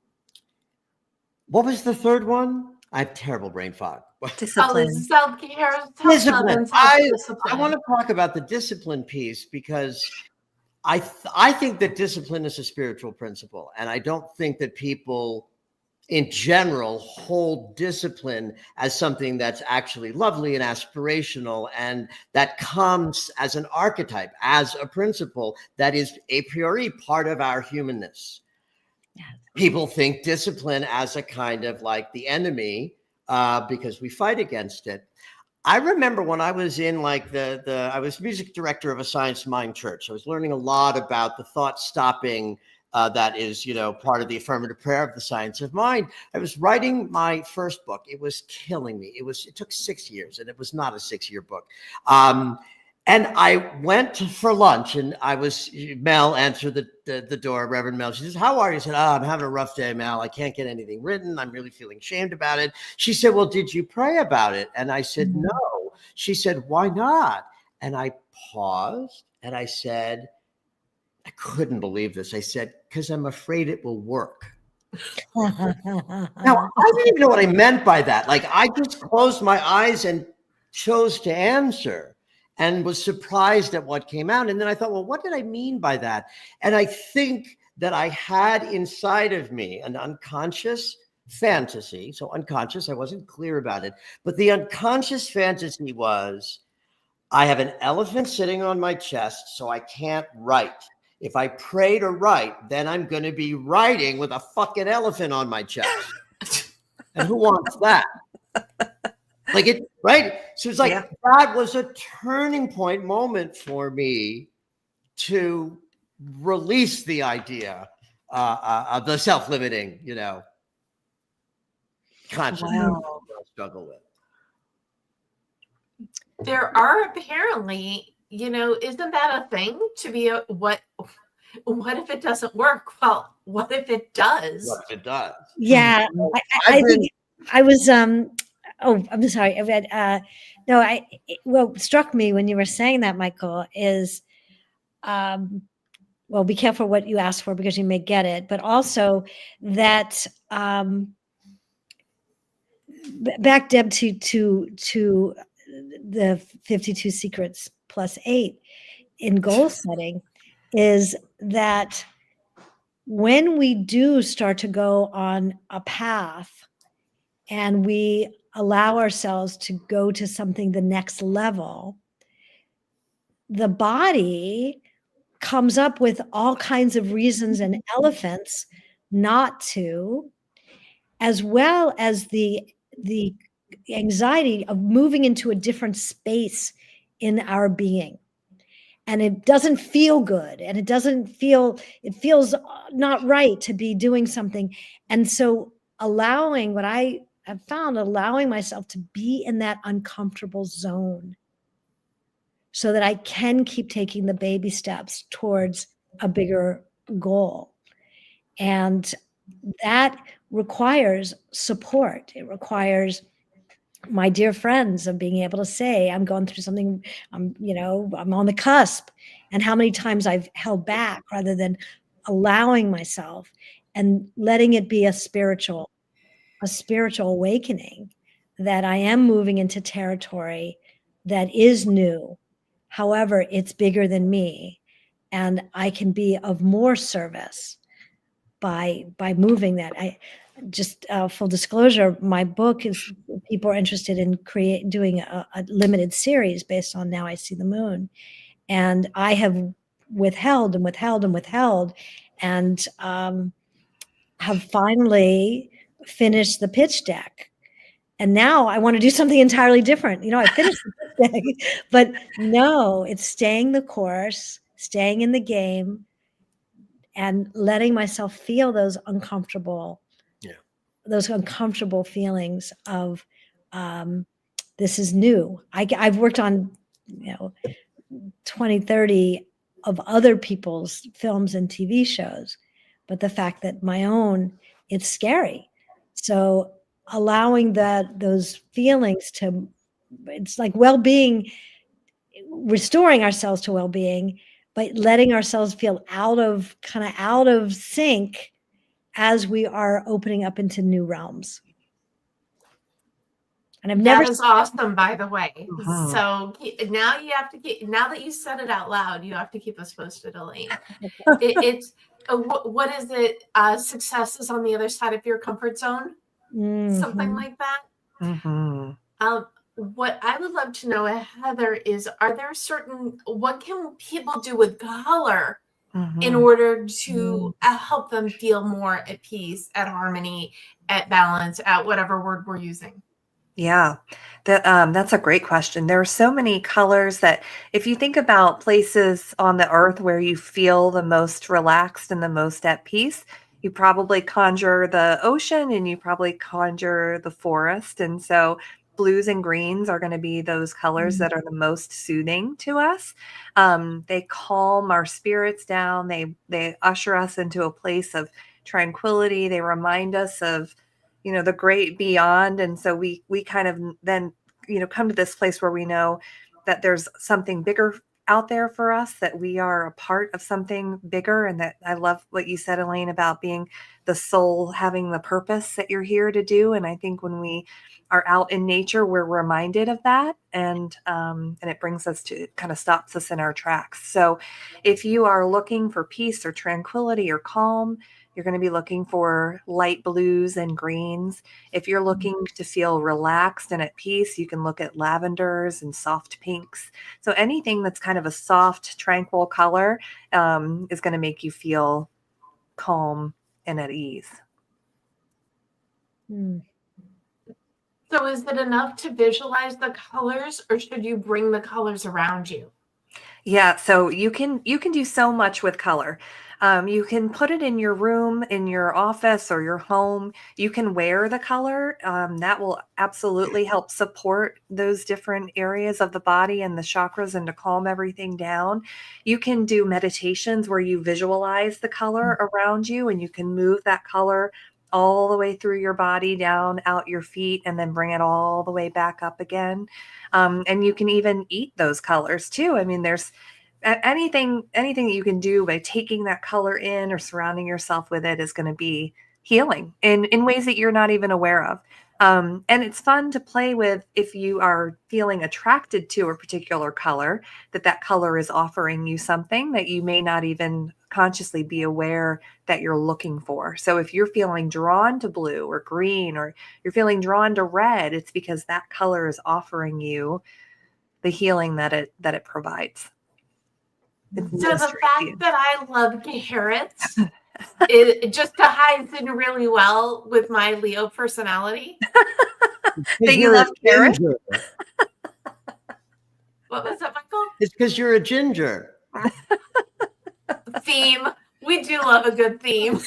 was the third one? I have terrible brain fog. Discipline. Self-care, self-love, and self-discipline. I want to talk about the discipline piece because I think that discipline is a spiritual principle, and I don't think that people in general hold discipline as something that's actually lovely and aspirational, and that comes as an archetype, as a principle that is a priori part of our humanness. Yes. People think discipline as a kind of like the enemy because we fight against it. I remember when I was in like I was music director of a science mind church. I was learning a lot about the thought stopping that is, part of the affirmative prayer of the science of mind. I was writing my first book. It was killing me. It took 6 years, and it was not a 6-year book. And I went for lunch, and Mel answered the door, Reverend Mel. She says, "How are you?" I said, "I'm having a rough day, Mel. I can't get anything written. I'm really feeling shamed about it." She said, "Well, did you pray about it?" And I said, "No." She said, "Why not?" And I paused, and I said, I couldn't believe this. I said, "Because I'm afraid it will work." Now, I didn't even know what I meant by that. Like, I just closed my eyes and chose to answer, and was surprised at what came out. And then I thought, well, what did I mean by that? And I think that I had inside of me an unconscious fantasy. So unconscious, I wasn't clear about it. But the unconscious fantasy was, I have an elephant sitting on my chest, so I can't write. If I pray to write, then I'm going to be writing with a fucking elephant on my chest. And who wants that? Like it, right? So it's like, that was a turning point moment for me to release the idea of the self-limiting, consciousness I struggle with. There are apparently, isn't that a thing to be what if it doesn't work? Well, what if it does? What if it does? Yeah, I think I was, oh, I'm sorry. I read, what struck me when you were saying that, Michael, is, well, be careful what you ask for because you may get it, but also that back, Deb, to the 52 secrets plus 8 in goal setting, is that when we do start to go on a path and we allow ourselves to go to something the next level, the body comes up with all kinds of reasons and elephants not to, as well as the anxiety of moving into a different space in our being. And it doesn't feel good, and it feels not right to be doing something. And so allowing, what I have found, allowing myself to be in that uncomfortable zone so that I can keep taking the baby steps towards a bigger goal. And that requires support. It requires my dear friends of being able to say, I'm going through something, I'm on the cusp, and how many times I've held back rather than allowing myself and letting it be a spiritual awakening, that I am moving into territory that is new. However, it's bigger than me, and I can be of more service by moving that. I just full disclosure, my book is, people are interested in doing a limited series based on Now I See the Moon, and I have withheld and withheld and withheld, and have finally finished the pitch deck. And now I want to do something entirely different. I finished the pitch deck, but no, it's staying the course, staying in the game, and letting myself feel those uncomfortable feelings of this is new. I've worked on 20, 30 of other people's films and TV shows, but the fact that my own, it's scary. So allowing those feelings to, it's like well-being, restoring ourselves to well-being, but letting ourselves feel out of sync as we are opening up into new realms. And I've never. That is awesome, by the way. Mhm. So now you have to now that you said it out loud, you have to keep us posted, Elaine. It's what is it? Success is on the other side of your comfort zone, something like that. Mm-hmm. What I would love to know, Heather, is what can people do with color in order to help them feel more at peace, at harmony, at balance, at whatever word we're using? Yeah, that's a great question. There are so many colors that if you think about places on the earth where you feel the most relaxed and the most at peace, you probably conjure the ocean and you probably conjure the forest. And so blues and greens are going to be those colors that are the most soothing to us. They calm our spirits down. They usher us into a place of tranquility. They remind us of the great beyond. And so we kind of then, come to this place where we know that there's something bigger out there for us, that we are a part of something bigger. And that I love what you said, Elaine, about being the soul, having the purpose that you're here to do. And I think when we are out in nature, we're reminded of that. And it brings us to, kind of stops us in our tracks. So if you are looking for peace or tranquility or calm, you're going to be looking for light blues and greens. If you're looking to feel relaxed and at peace, you can look at lavenders and soft pinks. So anything that's kind of a soft, tranquil color is going to make you feel calm and at ease. So is it enough to visualize the colors, or should you bring the colors around you? Yeah, so you can do so much with color. You can put it in your room, in your office, or your home. You can wear the color. That will absolutely help support those different areas of the body and the chakras and to calm everything down. You can do meditations where you visualize the color around you, and you can move that color all the way through your body, down, out your feet, and then bring it all the way back up again. And you can even eat those colors too. I mean, there's anything that you can do by taking that color in or surrounding yourself with it is going to be healing in ways that you're not even aware of. And it's fun to play with if you are feeling attracted to a particular color, that color is offering you something that you may not even consciously be aware that you're looking for. So if you're feeling drawn to blue or green, or you're feeling drawn to red, it's because that color is offering you the healing that it provides. It's So the ministering to you. fact that I love carrots, it just ties in really well with my Leo personality. That you love carrots? What was that, Michael? It's because you're a ginger. Theme. We do love a good theme.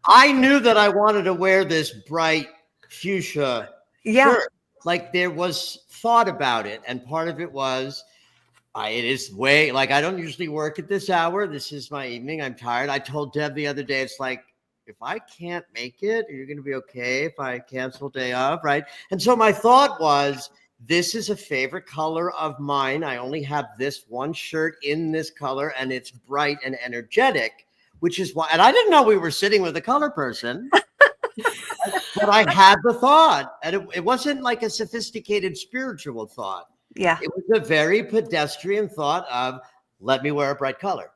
I knew that I wanted to wear this bright fuchsia shirt. Like there was thought about it. And part of it was, it is way, like I don't usually work at this hour. This is my evening. I'm tired. I told Deb the other day, it's like, if I can't make it, are you going to be okay if I cancel day off, right? And so my thought was, this is a favorite color of mine. I only have this one shirt in this color, and it's bright and energetic, which is why, and I didn't know we were sitting with a color person, but I had the thought, and it wasn't like a sophisticated spiritual thought. Yeah. It was a very pedestrian thought of, let me wear a bright color.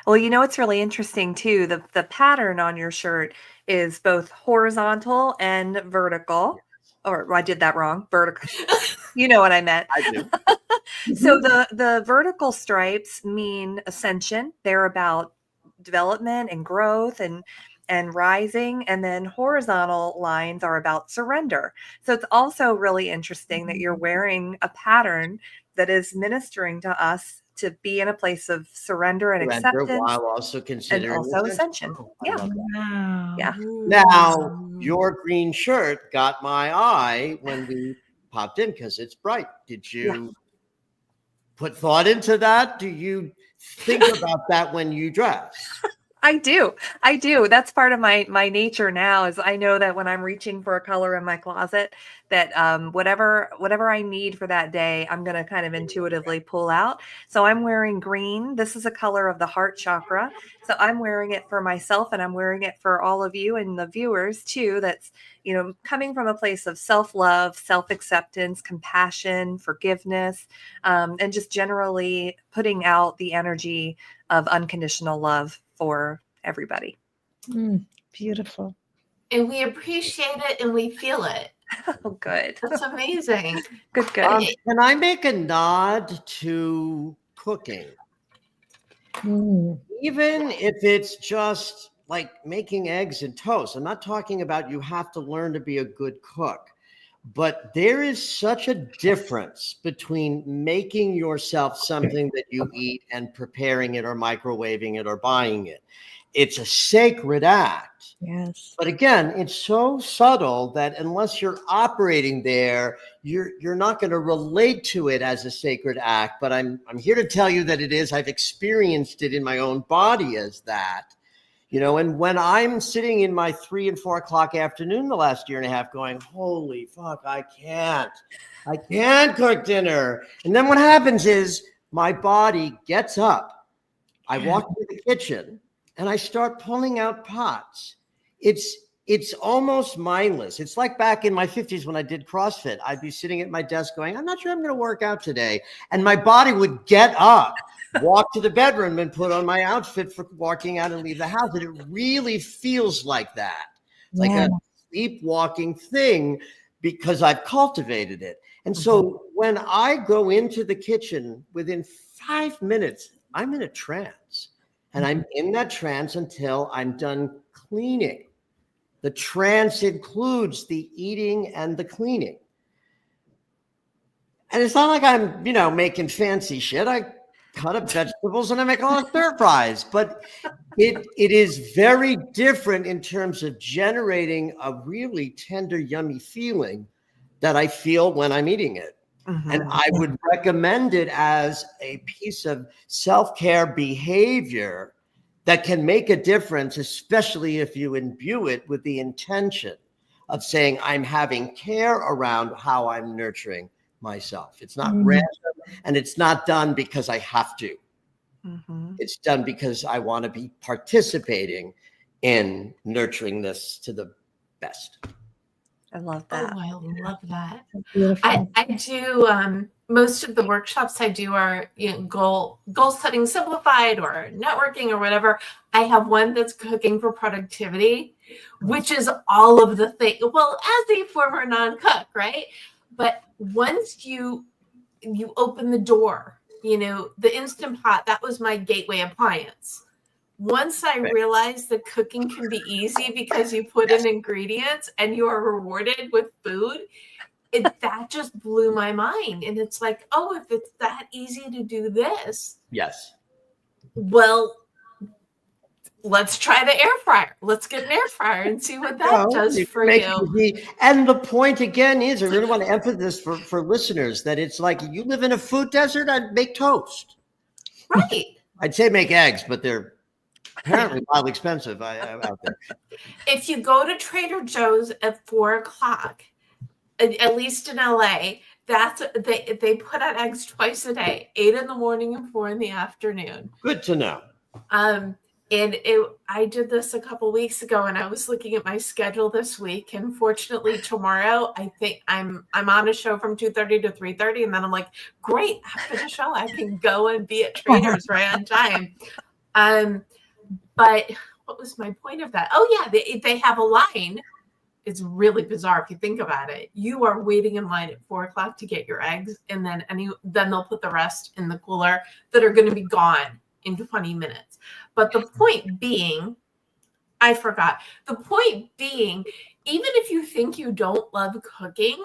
Well, you know, it's really interesting too. The pattern on your shirt is both horizontal and vertical. Or I did that wrong. Vertical. You know what I meant. I do. So the vertical stripes mean ascension. They're about development and growth and rising. And then horizontal lines are about surrender. So it's also really interesting that you're wearing a pattern that is ministering to us to be in a place of surrender and acceptance, while also considering and also ascension. Yeah. Wow. Yeah. Now, your green shirt got my eye when we popped in because it's bright. Did you put thought into that? Do you think about that when you dress? I do. That's part of my nature now, is I know that when I'm reaching for a color in my closet, that whatever I need for that day, I'm going to kind of intuitively pull out. So I'm wearing green. This is a color of the heart chakra. So I'm wearing it for myself, and I'm wearing it for all of you and the viewers too. That's, you know, coming from a place of self-love, self-acceptance, compassion, forgiveness, and just generally putting out the energy of unconditional love for everybody. Beautiful. And we appreciate it and we feel it. Oh, good. That's amazing. Good. Can I make a nod to cooking? Even if it's just like making eggs and toast. I'm not talking about you have to learn to be a good cook. But there is such a difference between making yourself something that you eat and preparing it or microwaving it or buying it. It's a sacred act. Yes. But again, it's so subtle that unless you're operating there, you're not going to relate to it as a sacred act. But I'm here to tell you that it is. I've experienced it in my own body as that. You know, and when I'm sitting in my 3 and 4 o'clock afternoon the last year and a half going, holy fuck, I can't cook dinner. And then what happens is my body gets up. I walk to the kitchen and I start pulling out pots. It's almost mindless. It's like back in my 50s when I did CrossFit. I'd be sitting at my desk going, I'm not sure I'm going to work out today. And my body would get up, walk to the bedroom and put on my outfit for walking out and leave the house. And it really feels like that. It's like a sleepwalking thing because I've cultivated it. And so when I go into the kitchen, within 5 minutes, I'm in a trance. And I'm in that trance until I'm done cleaning. The trance includes the eating and the cleaning. And it's not like I'm, making fancy shit. I cut up vegetables and I make a lot of stir fries. But it is very different in terms of generating a really tender, yummy feeling that I feel when I'm eating it. And I would recommend it as a piece of self-care behavior that can make a difference, especially if you imbue it with the intention of saying, I'm having care around how I'm nurturing myself. It's not random, and it's not done because I have to. It's done because I want to be participating in nurturing this to the best. I love Oh, that. I love that. Beautiful. I do most of the workshops I do are goal setting simplified or networking or whatever. I have one that's cooking for productivity, which is all of the thing. Well, as a former non-cook, right? But once you open the door, the Instant Pot, that was my gateway appliance. Once I realized that cooking can be easy because you put in ingredients and you are rewarded with food, that just blew my mind. And it's like, oh, if it's that easy to do this, Yes. well, let's try the air fryer. Let's get an air fryer and see what that does for you. And the point again is, I really want to emphasize this for listeners, that it's like you live in a food desert, I'd make toast. Right. I'd say make eggs, but they're apparently wildly expensive out there. If you go to Trader Joe's at 4:00, at least in LA, they put out eggs twice a day, 8 in the morning and 4 in the afternoon. Good to know. And I did this a couple weeks ago, and I was looking at my schedule this week. And fortunately, tomorrow I think I'm on a show from 2:30 to 3:30, and then I'm like, great, after the show I can go and be at Trader's right on time. But what was my point of that? Oh yeah, they have a line. It's really bizarre if you think about it. You are waiting in line at 4:00 to get your eggs, and then they'll put the rest in the cooler that are going to be gone in 20 minutes. But the point being, I forgot. The point being, even if you think you don't love cooking,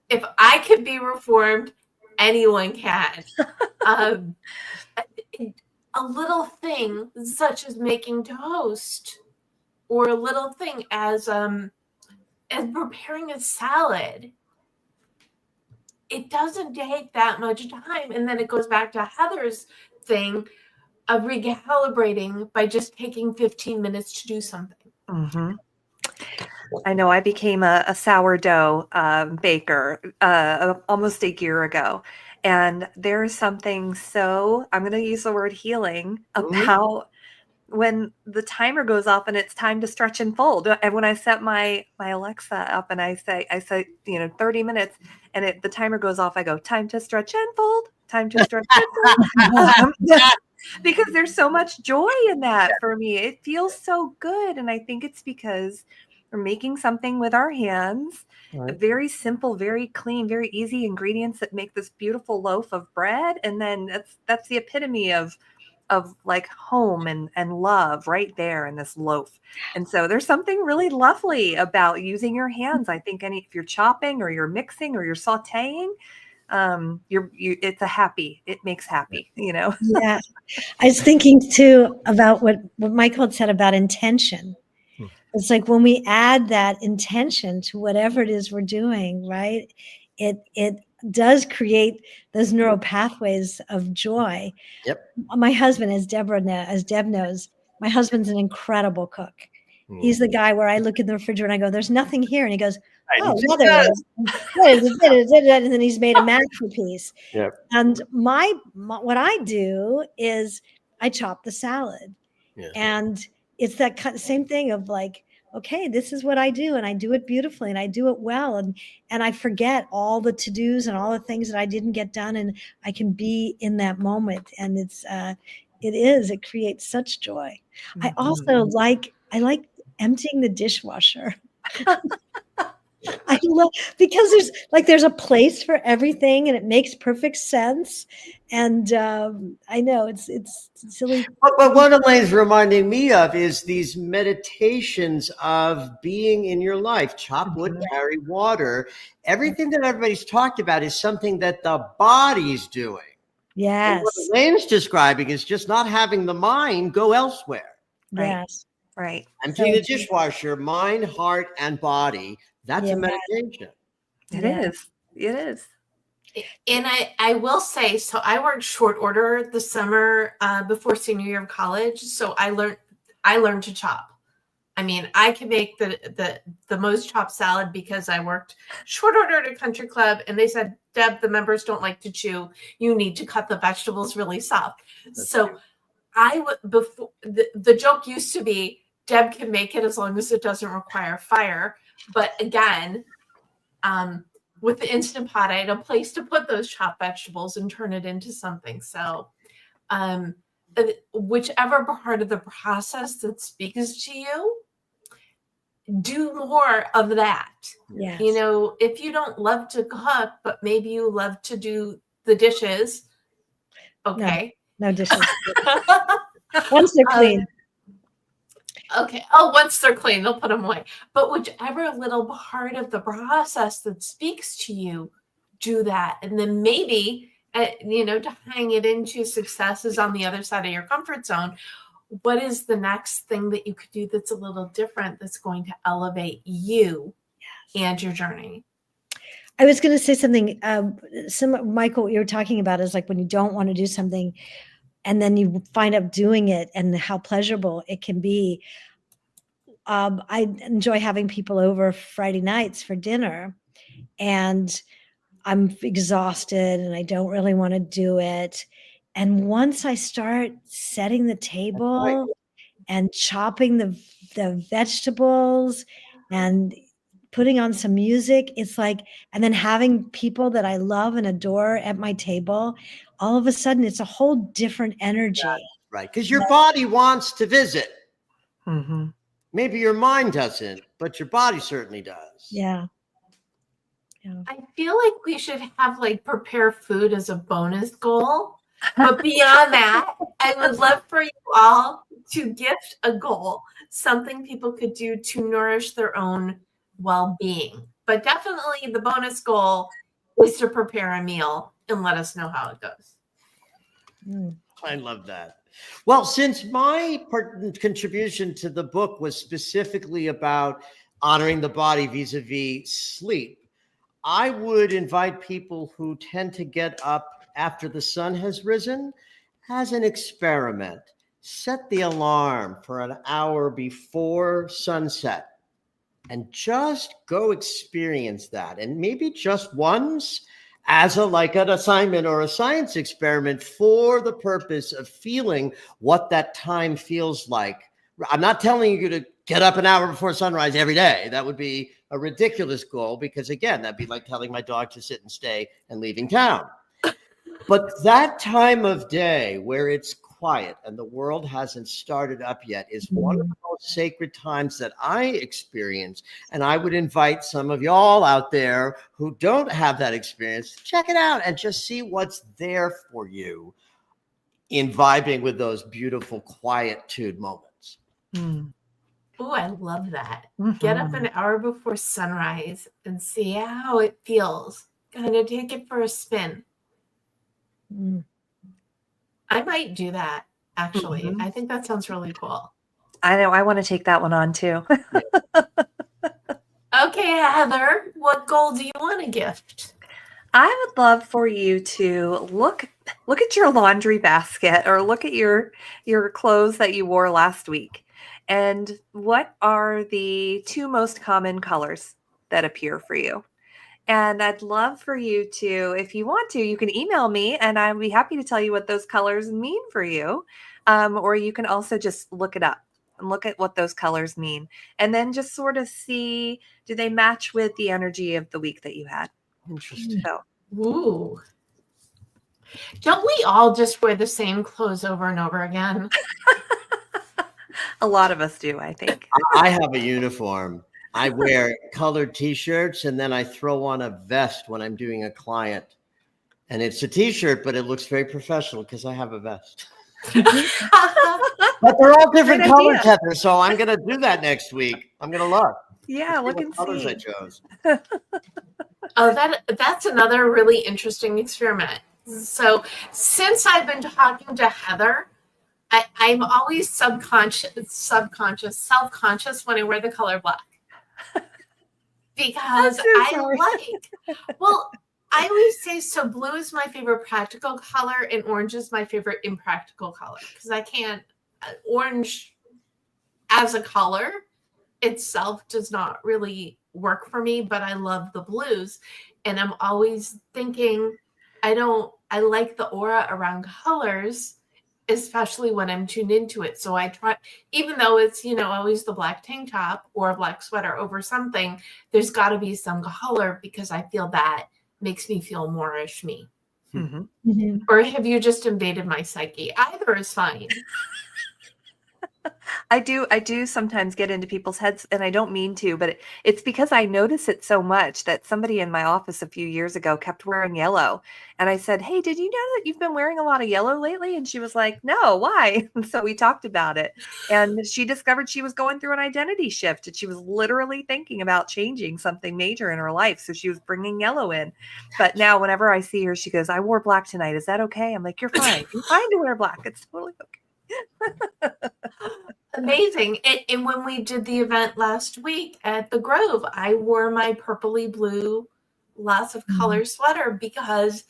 if I could be reformed, anyone can. A little thing such as making toast, or a little thing as preparing a salad, it doesn't take that much time. And then it goes back to Heather's thing of recalibrating by just taking 15 minutes to do something. Mm-hmm. I know I became a sourdough baker almost a year ago. And there's something I'm going to use the word healing about when the timer goes off and it's time to stretch and fold. And when I set my Alexa up and I say 30 minutes and the timer goes off, I go, time to stretch and fold, time to stretch and fold. Because there's so much joy in that for me. It feels so good. And I think it's because we're making something with our hands, right. Very simple, very clean, very easy ingredients that make this beautiful loaf of bread. And then that's the epitome of like home and love right there in this loaf. And so there's something really lovely about using your hands. I think if you're chopping or you're mixing or you're sauteing, it makes happy, Yeah. I was thinking too about what Michael had said about intention. It's like when we add that intention to whatever it is we're doing, right? It does create those neural pathways of joy. Yep. My husband, as Deb knows, my husband's an incredible cook. He's the guy where I look in the refrigerator and I go, there's nothing here. And he goes, oh, yeah, there is. And then he's made a masterpiece. Yep. And what I do is I chop the salad. Yeah. And it's that same thing of like, okay, this is what I do, and I do it beautifully, and I do it well, and I forget all the to-dos and all the things that I didn't get done, and I can be in that moment, and it creates such joy. Mm-hmm. I also like emptying the dishwasher. I love, because there's a place for everything, and it makes perfect sense. And I know it's silly. But what Elaine's reminding me of is these meditations of being in your life. Chop wood, carry water. Everything that everybody's talked about is something that the body's doing. Yes. And what Elaine's describing is just not having the mind go elsewhere. Yes. Right. Emptying the dishwasher, mind, heart, and body. That's a meditation. It is. And I will say, so I worked short order the summer before senior year of college. So I learned to chop. I mean, I can make the most chopped salad because I worked short order at a country club, and they said, Deb, the members don't like to chew. You need to cut the vegetables really soft. That's so true. I would, before the joke used to be, Deb can make it as long as it doesn't require fire. But again, with the Instant Pot, I had a place to put those chopped vegetables and turn it into something. So whichever part of the process that speaks to you, do more of that. Yes. You know, if you don't love to cook, but maybe you love to do the dishes, okay. No dishes. Once they're clean. Okay. Oh, once they're clean, they'll put them away. But whichever little part of the process that speaks to you, do that. And then maybe, to hang it into success is on the other side of your comfort zone. What is the next thing that you could do that's a little different that's going to elevate you and your journey? I was going to say something. Michael, what you were talking about is like when you don't want to do something and then you find out doing it and how pleasurable it can be. I enjoy having people over Friday nights for dinner, and I'm exhausted and I don't really want to do it. And once I start setting the table and chopping the vegetables and putting on some music, it's like, and then having people that I love and adore at my table, all of a sudden it's a whole different energy. Right. Because your body wants to visit. Mm-hmm. Maybe your mind doesn't, but your body certainly does. Yeah. I feel like we should have like prepare food as a bonus goal. But beyond that, I would love for you all to gift a goal, something people could do to nourish their own well-being. But definitely the bonus goal is to prepare a meal and let us know how it goes. I love that. Well, since my contribution to the book was specifically about honoring the body vis-a-vis sleep, I would invite people who tend to get up after the sun has risen as an experiment. Set the alarm for an hour before sunset and just go experience that. And maybe just once as an assignment or a science experiment for the purpose of feeling what that time feels like. I'm not telling you to get up an hour before sunrise every day. That would be a ridiculous goal because, again, that'd be like telling my dog to sit and stay and leaving town. But that time of day where it's quiet and the world hasn't started up yet is one of the most sacred times that I experience. And I would invite some of y'all out there who don't have that experience to check it out and just see what's there for you in vibing with those beautiful quietude moments. Oh, I love that. Get up an hour before sunrise and see how it feels. Kind of take it for a spin. I might do that, actually. I think that sounds really cool. I know. I want to take that one on too. Okay, Heather, what goal do you want to gift? I would love for you to look at your laundry basket or look at your clothes that you wore last week. And what are the 2 most common colors that appear for you? And I'd love for you to, if you want to, you can email me and I'll be happy to tell you what those colors mean for you. Or you can also just look it up and look at what those colors mean. And then just sort of see, do they match with the energy of the week that you had? Interesting. So, Ooh. Don't we all just wear the same clothes over and over again? a lot of us do, I think. I have a uniform. I wear colored t-shirts and then I throw on a vest when I'm doing a client. And it's a t-shirt, but it looks very professional because I have a vest. But they're all different colors, Heather. So I'm going to do that next week. I'm going to look. Yeah, look and colors see. I chose. Oh, that's another really interesting experiment. So since I've been talking to Heather, I'm always self-conscious when I wear the color black. Because I always say, so blue is my favorite practical color and orange is my favorite impractical color. Because I can't, orange as a color itself does not really work for me, but I love the blues. And I'm always thinking, I like the aura around colors. especially when I'm tuned into it. So I try, even though it's, always the black tank top or a black sweater over something, there's got to be some color because I feel that makes me feel more-ish me. Mm-hmm. Or have you just invaded my psyche? Either is fine. I do sometimes get into people's heads, and I don't mean to, but it's because I notice it so much that somebody in my office a few years ago kept wearing yellow. And I said, "Hey, did you know that you've been wearing a lot of yellow lately?" And she was like, "No, why?" And so we talked about it. And she discovered she was going through an identity shift, and she was literally thinking about changing something major in her life. So she was bringing yellow in. But now whenever I see her, she goes, "I wore black tonight. Is that okay?" I'm like, "You're fine. You're fine to wear black. It's totally okay." Amazing. And when we did the event last week at the Grove, I wore my purpley blue, lots of color sweater because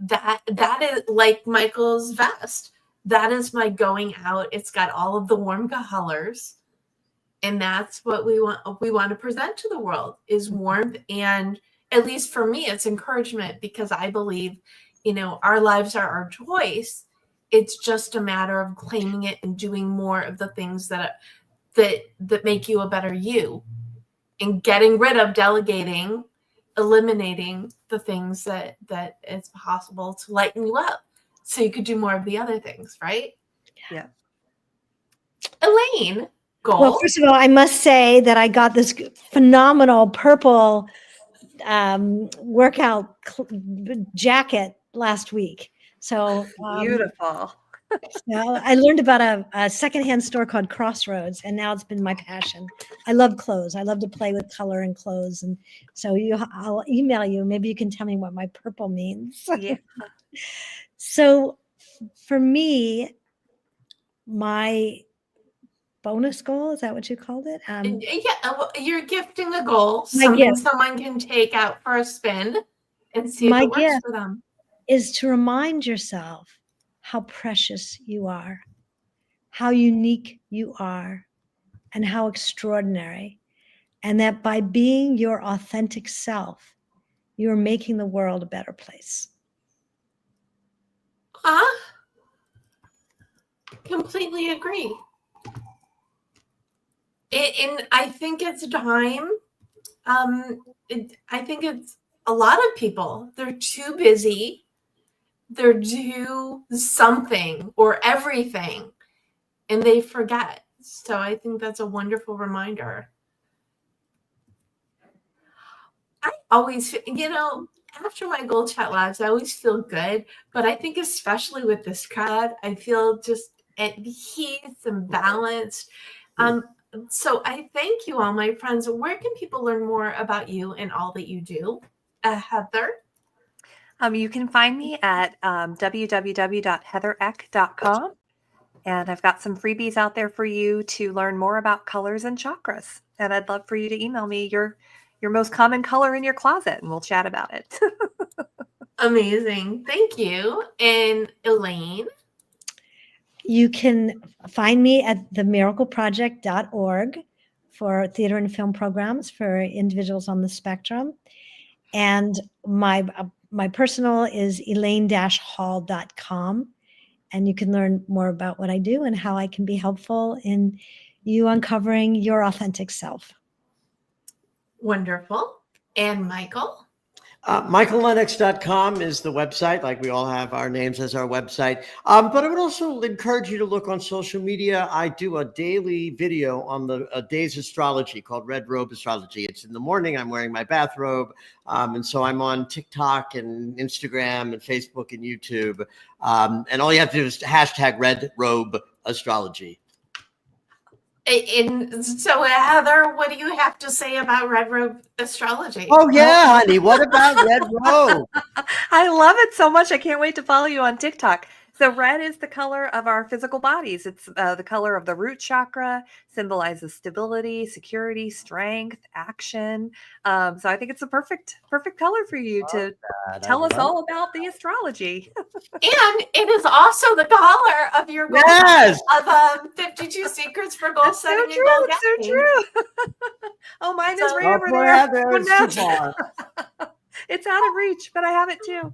that is like Michael's vest. That is my going out. It's got all of the warm colors. And that's what we want to present to the world is warmth. And at least for me, it's encouragement because I believe, our lives are our choice. It's just a matter of claiming it and doing more of the things that make you a better you, and getting rid of, delegating, eliminating the things that it's possible to lighten you up so you could do more of the other things, right? Yeah. Elaine, goal. Well, first of all, I must say that I got this phenomenal purple workout jacket last week. So Beautiful. I learned about a secondhand store called Crossroads, and now it's been my passion. I love clothes. I love to play with color and clothes. And so I'll email you. Maybe you can tell me what my purple means. Yeah. So for me, my bonus goal, is that what you called it? You're gifting a goal, My something gift. someone can take out for a spin and see My if it works gift for them. is to remind yourself how precious you are, how unique you are, and how extraordinary. And that by being your authentic self, you're making the world a better place. Completely agree. And I think it's time. I think it's a lot of people. They're too busy. They're due something or everything, and they forget. So I think that's a wonderful reminder. I always, after my GoalChat lives, I always feel good. But I think especially with this crowd, I feel just at peace and balanced. So I thank you all, my friends. Where can people learn more about you and all that you do? Heather? You can find me at www.heathereck.com. And I've got some freebies out there for you to learn more about colors and chakras. And I'd love for you to email me your most common color in your closet, and we'll chat about it. Amazing. Thank you. And Elaine? You can find me at themiracleproject.org for theater and film programs for individuals on the spectrum. And my personal is elaine-hall.com. And you can learn more about what I do and how I can be helpful in you uncovering your authentic self. Wonderful. And Michael? MichaelLennox.com is the website. Like, we all have our names as our website. But I would also encourage you to look on social media. I do a daily video on the day's astrology called Red Robe Astrology. It's in the morning. I'm wearing my bathrobe. And so I'm on TikTok and Instagram and Facebook and YouTube. And all you have to do is hashtag Red Robe Astrology. And so, Heather, what do you have to say about Red Robe Astrology? Oh, yeah, honey. What about Red Robe? I love it so much. I can't wait to follow you on TikTok. So red is the color of our physical bodies. It's the color of the root chakra, symbolizes stability, security, strength, action. So I think it's a perfect color for you to tell us all about the astrology. And it is also the color of your goal of 52 Secrets for Goal Setting and Goal Getting. So true. Oh, mine is right over there. Oh, no. It's out of reach, but I have it too.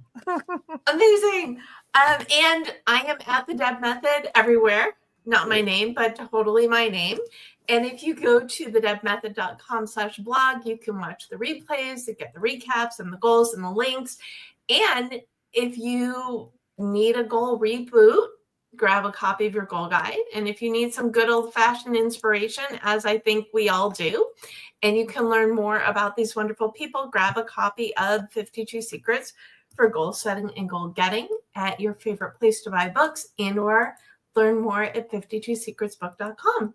Amazing. And I am at the Deb Method everywhere. Not my name, but totally my name. And if you go to thedebmethod.com/blog, you can watch the replays, to get the recaps and the goals and the links. And if you need a goal reboot, grab a copy of your goal guide. And if you need some good old-fashioned inspiration, as I think we all do, and you can learn more about these wonderful people, grab a copy of 52 Secrets for Goal Setting and Goal Getting at your favorite place to buy books, and or learn more at 52secretsbook.com.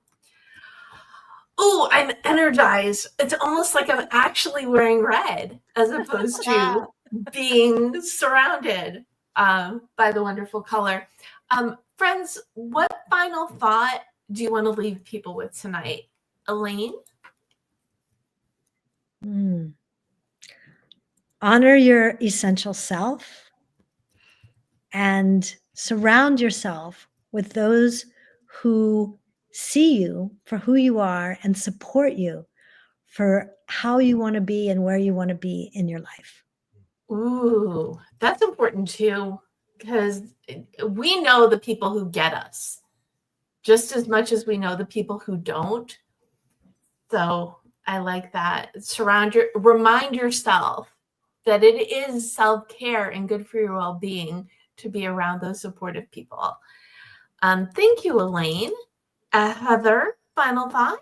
Oh, I'm energized. It's almost like I'm actually wearing red as opposed to being surrounded by the wonderful color. Friends, what final thought do you want to leave people with tonight? Elaine? Honor your essential self and surround yourself with those who see you for who you are and support you for how you want to be and where you want to be in your life. Ooh, that's important too, because we know the people who get us just as much as we know the people who don't. So I like that. Remind yourself that it is self-care and good for your well-being to be around those supportive people. Thank you, Elaine. Heather, final thought?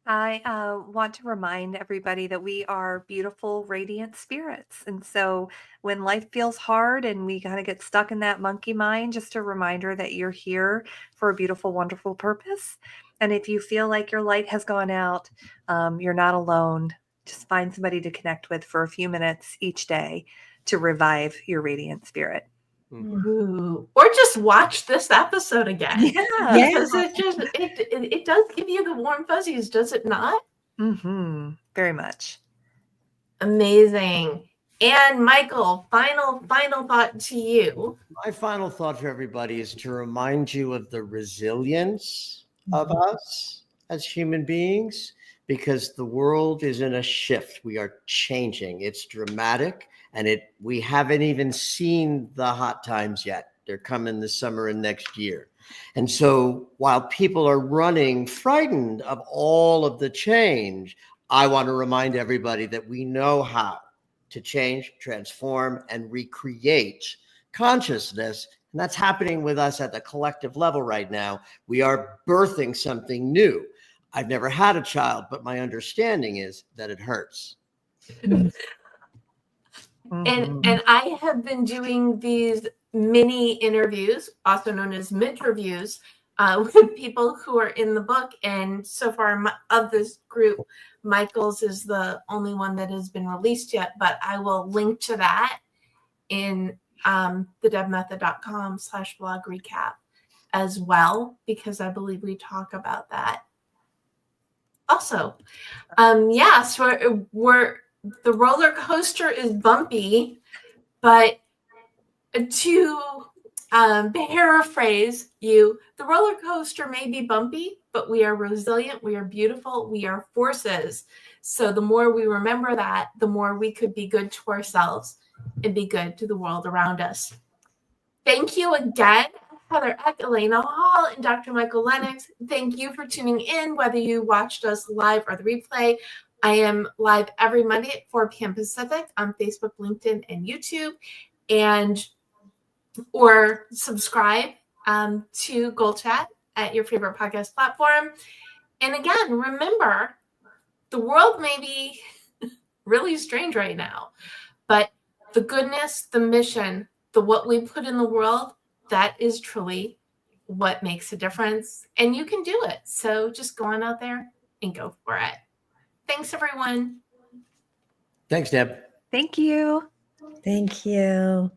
I want to remind everybody that we are beautiful, radiant spirits. And so when life feels hard and we kind of get stuck in that monkey mind, just a reminder that you're here for a beautiful, wonderful purpose. And if you feel like your light has gone out, you're not alone. Just find somebody to connect with for a few minutes each day to revive your radiant spirit. Ooh. Or just watch this episode again. Yeah. Because it does give you the warm fuzzies, does it not? Mm-hmm. Very much. Amazing. And Michael, final thought to you. My final thought for everybody is to remind you of the resilience of us as human beings, because the world is in a shift. We are changing. It's dramatic, and we haven't even seen the hot times yet. They're coming this summer and next year. And so while people are running frightened of all of the change, I want to remind everybody that we know how to change, transform, and recreate consciousness. And that's happening with us at the collective level right now. We are birthing something new. I've never had a child, but my understanding is that it hurts. And I have been doing these mini interviews, also known as mid-reviews, with people who are in the book. And so far of this group, Michael's is the only one that has been released yet, but I will link to that in thedebmethod.com/blog recap as well, because I believe we talk about that also. Yes, we're the roller coaster is bumpy, but to paraphrase you, the roller coaster may be bumpy, but we are resilient, we are beautiful, we are forces. So the more we remember that, the more we could be good to ourselves and be good to the world around us. Thank you again, Heather Eck, Elaine Hall, and Dr. Michael Lennox. Thank you for tuning in, whether you watched us live or the replay. I am live every Monday at 4 p.m. Pacific on Facebook, LinkedIn, and YouTube. Or subscribe to GoalChat at your favorite podcast platform. And again, remember, the world may be really strange right now, but the goodness, the mission, what we put in the world, that is truly what makes a difference. And you can do it. So just go on out there and go for it. Thanks, everyone. Thanks, Deb. Thank you. Thank you.